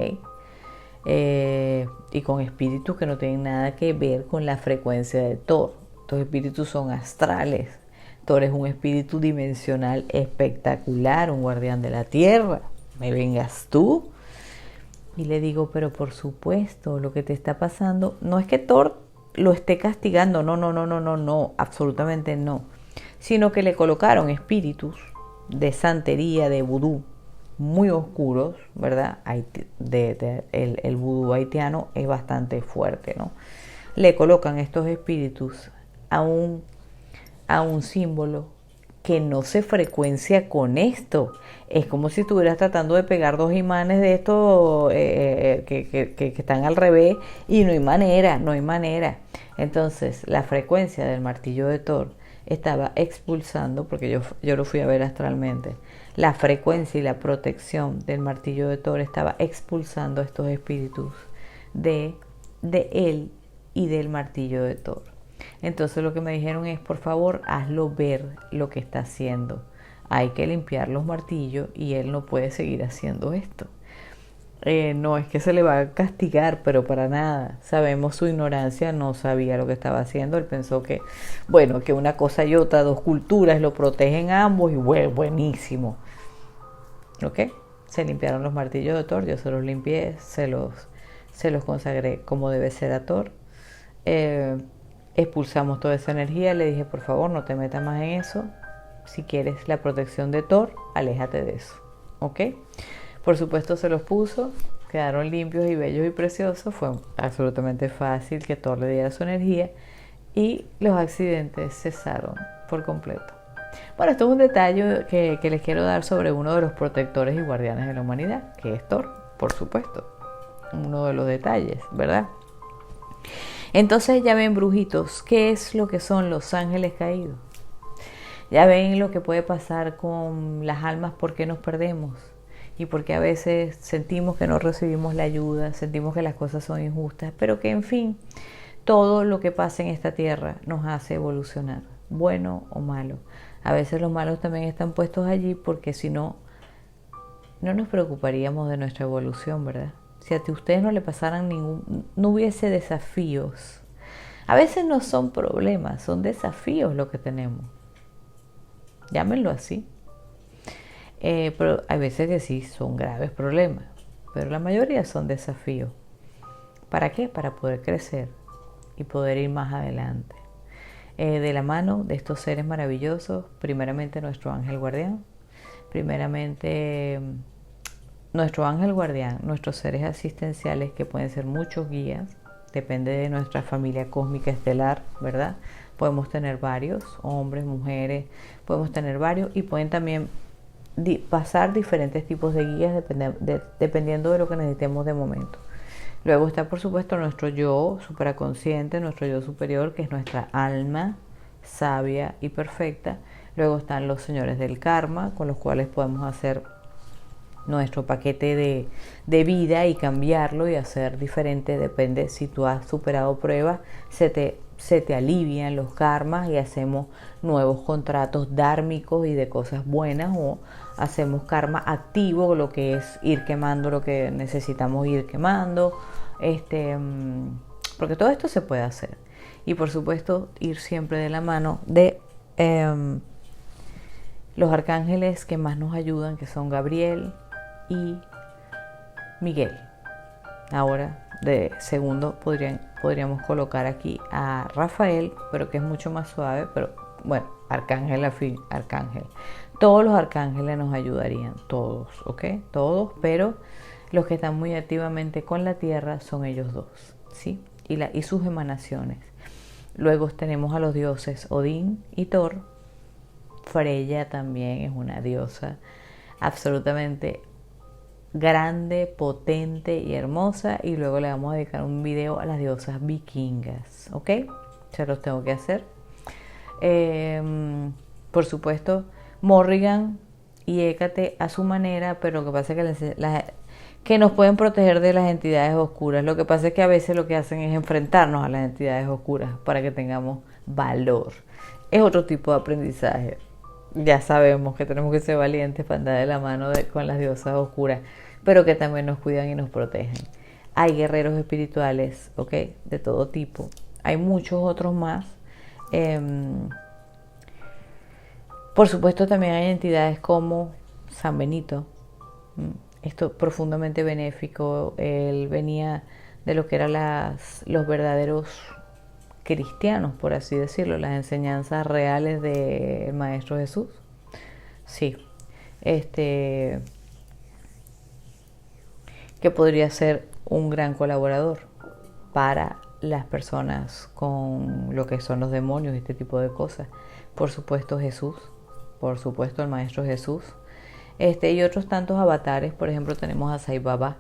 Y con espíritus que no tienen nada que ver con la frecuencia de Thor. Estos espíritus son astrales. Thor es un espíritu dimensional espectacular, un guardián de la tierra. ¿Me vengas tú? Y le digo, pero por supuesto, lo que te está pasando no es que Thor lo esté castigando, no, absolutamente no, sino que le colocaron espíritus de santería, de vudú, muy oscuros, ¿verdad? El vudú haitiano es bastante fuerte, ¿no? Le colocan estos espíritus a un símbolo que no se frecuencia con esto. Es como si estuvieras tratando de pegar 2 imanes de estos que están al revés y no hay manera. Entonces la frecuencia del martillo de Thor estaba expulsando, porque yo lo fui a ver astralmente, la frecuencia y la protección del martillo de Thor estaba expulsando estos espíritus de él y del martillo de Thor. Entonces lo que me dijeron es, por favor, hazlo ver lo que está haciendo. Hay que limpiar los martillos y él no puede seguir haciendo esto. No es que se le va a castigar, pero para nada. Sabemos su ignorancia, no sabía lo que estaba haciendo. Él pensó que, bueno, que una cosa y otra, 2 culturas lo protegen a ambos y bueno, buenísimo. ¿Ok? Se limpiaron los martillos de Thor, yo se los limpié, se los consagré como debe ser a Thor. Expulsamos toda esa energía, le dije, por favor, no te metas más en eso. Si quieres la protección de Thor, aléjate de eso. ¿Ok? Por supuesto se los puso, quedaron limpios y bellos y preciosos. Fue absolutamente fácil que Thor le diera su energía y los accidentes cesaron por completo. Bueno, esto es un detalle que les quiero dar sobre uno de los protectores y guardianes de la humanidad, que es Thor, por supuesto. Uno de los detalles, ¿verdad? Entonces ya ven, brujitos, ¿qué es lo que son los ángeles caídos? Ya ven lo que puede pasar con las almas, por qué nos perdemos y porque a veces sentimos que no recibimos la ayuda, sentimos que las cosas son injustas, pero que en fin, todo lo que pasa en esta tierra nos hace evolucionar, bueno o malo. A veces los malos también están puestos allí porque si no, no nos preocuparíamos de nuestra evolución, ¿verdad? Si a ustedes no le pasaran no hubiese desafíos. A veces no son problemas, son desafíos lo que tenemos. Llámenlo así. Pero hay veces que sí son graves problemas, pero la mayoría son desafíos. ¿Para qué? Para poder crecer y poder ir más adelante. De la mano de estos seres maravillosos, primeramente nuestro ángel guardián, primeramente nuestro ángel guardián, nuestros seres asistenciales que pueden ser muchos guías, depende de nuestra familia cósmica estelar, ¿verdad? podemos tener varios, hombres, mujeres, podemos tener varios y pueden también pasar diferentes tipos de guías dependiendo de lo que necesitemos de momento. Luego está, por supuesto, nuestro yo supraconsciente, nuestro yo superior, que es nuestra alma sabia y perfecta. Luego están los señores del karma, con los cuales podemos hacer nuestro paquete de vida y cambiarlo y hacer diferente. Depende si tú has superado pruebas, se te alivian los karmas y hacemos nuevos contratos dármicos y de cosas buenas, o hacemos karma activo, lo que es ir quemando lo que necesitamos ir quemando, porque todo esto se puede hacer. Y por supuesto ir siempre de la mano de los arcángeles que más nos ayudan, que son Gabriel y Miguel. Ahora de segundo podríamos colocar aquí a Rafael, pero que es mucho más suave, pero bueno, arcángel afín, arcángel. Todos los arcángeles nos ayudarían, todos, ¿ok? Todos, pero los que están muy activamente con la tierra son ellos dos, ¿sí? Y sus emanaciones. Luego tenemos a los dioses Odín y Thor. Freya también es una diosa absolutamente grande, potente y hermosa. Y luego le vamos a dedicar un video a las diosas vikingas, ¿ok? Se los tengo que hacer. Por supuesto, Morrigan y Hécate a su manera, pero lo que pasa es que nos pueden proteger de las entidades oscuras. Lo que pasa es que a veces lo que hacen es enfrentarnos a las entidades oscuras para que tengamos valor. Es otro tipo de aprendizaje. Ya sabemos que tenemos que ser valientes para andar de la mano con las diosas oscuras, pero que también nos cuidan y nos protegen. Hay guerreros espirituales, ¿ok? De todo tipo. Hay muchos otros más. Por supuesto también hay entidades como San Benito. Esto profundamente benéfico. Él venía de lo que eran los verdaderos cristianos, por así decirlo, las enseñanzas reales del Maestro Jesús. Sí, que podría ser un gran colaborador para las personas con lo que son los demonios y este tipo de cosas. Por supuesto Jesús, por supuesto el Maestro Jesús, y otros tantos avatares. Por ejemplo tenemos a Sai Baba.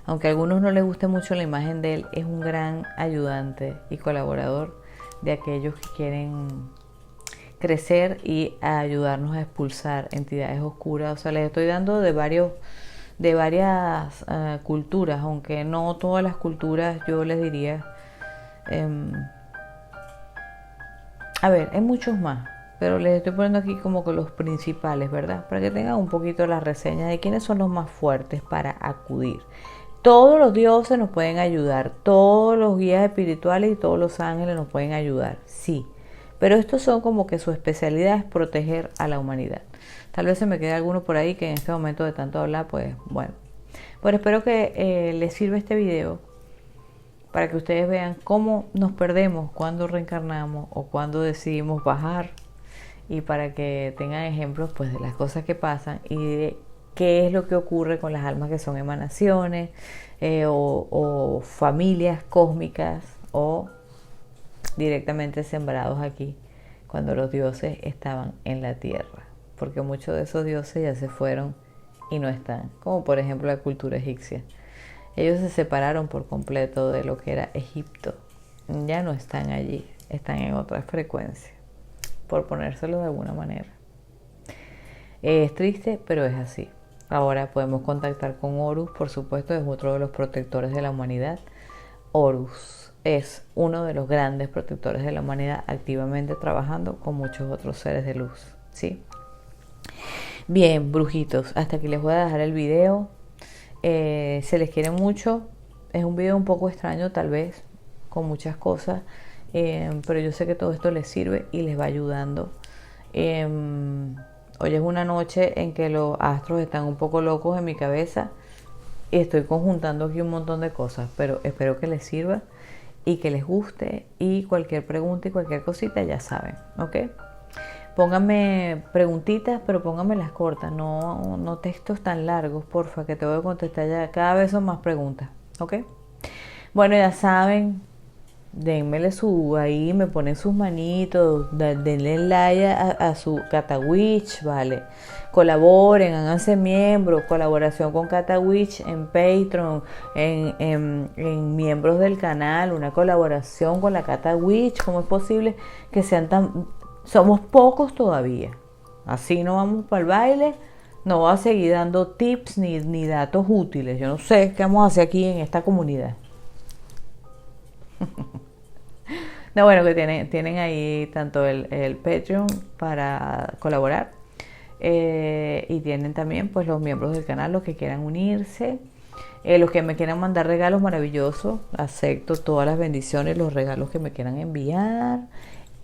Aunque a algunos no les guste mucho la imagen de él, es un gran ayudante y colaborador de aquellos que quieren crecer y ayudarnos a expulsar entidades oscuras. O sea, les estoy dando de varias culturas, aunque no todas las culturas, yo les diría. Hay muchos más, pero les estoy poniendo aquí como que los principales, ¿verdad? Para que tengan un poquito la reseña de quiénes son los más fuertes para acudir. Todos los dioses nos pueden ayudar, todos los guías espirituales y todos los ángeles nos pueden ayudar, sí. Pero estos son como que su especialidad es proteger a la humanidad. Tal vez se me quede alguno por ahí que en este momento de tanto hablar, pues bueno. Pero espero que les sirva este video para que ustedes vean cómo nos perdemos cuando reencarnamos o cuando decidimos bajar, y para que tengan ejemplos pues de las cosas que pasan y de qué es lo que ocurre con las almas que son emanaciones o familias cósmicas o directamente sembrados aquí cuando los dioses estaban en la tierra, porque muchos de esos dioses ya se fueron y no están, como por ejemplo la cultura egipcia. Ellos se separaron por completo de lo que era Egipto, ya no están allí, están en otra frecuencia, por ponérselo de alguna manera. Es triste, pero es así. Ahora podemos contactar con Horus, por supuesto, es otro de los protectores de la humanidad. Horus es uno de los grandes protectores de la humanidad, activamente trabajando con muchos otros seres de luz, ¿sí? Bien, brujitos, hasta aquí les voy a dejar el video. Se les quiere mucho. Es un video un poco extraño tal vez, con muchas cosas, pero yo sé que todo esto les sirve y les va ayudando. Hoy es una noche en que los astros están un poco locos en mi cabeza y estoy conjuntando aquí un montón de cosas, pero espero que les sirva y que les guste. Y cualquier pregunta y cualquier cosita ya saben, ¿ok? Pónganme preguntitas, pero pónganmelas cortas, no textos tan largos, porfa, que te voy a contestar ya. Cada vez son más preguntas, ¿ok? Bueno, ya saben, denmele su ahí, me ponen sus manitos, denle like a su Catawitch, ¿vale? Colaboren, háganse miembros, colaboración con Catawitch en Patreon, en miembros del canal, una colaboración con la Catawitch. ¿Cómo es posible que sean tan... Somos pocos todavía, así no vamos para el baile, no voy a seguir dando tips ni datos útiles, yo no sé qué vamos a hacer aquí en esta comunidad. No, bueno, que tienen ahí tanto el Patreon para colaborar y tienen también pues los miembros del canal, los que quieran unirse, los que me quieran mandar regalos maravillosos, acepto todas las bendiciones, los regalos que me quieran enviar.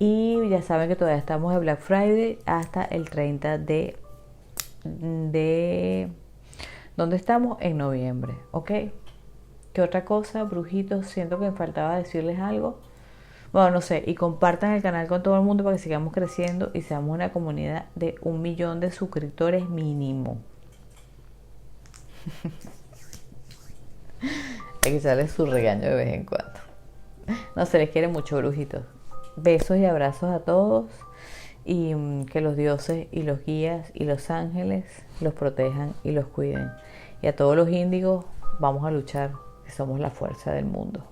Y ya saben que todavía estamos de Black Friday hasta el 30 de ¿dónde estamos? En noviembre, ¿ok? ¿Qué otra cosa, brujitos? Siento que me faltaba decirles algo. Bueno, no sé, y compartan el canal con todo el mundo para que sigamos creciendo y seamos una comunidad de 1 millón de suscriptores mínimo. Hay que darles su regaño de vez en cuando. No se les quiere mucho, brujitos. Besos y abrazos a todos y que los dioses y los guías y los ángeles los protejan y los cuiden. Y a todos los índigos, vamos a luchar, que somos la fuerza del mundo.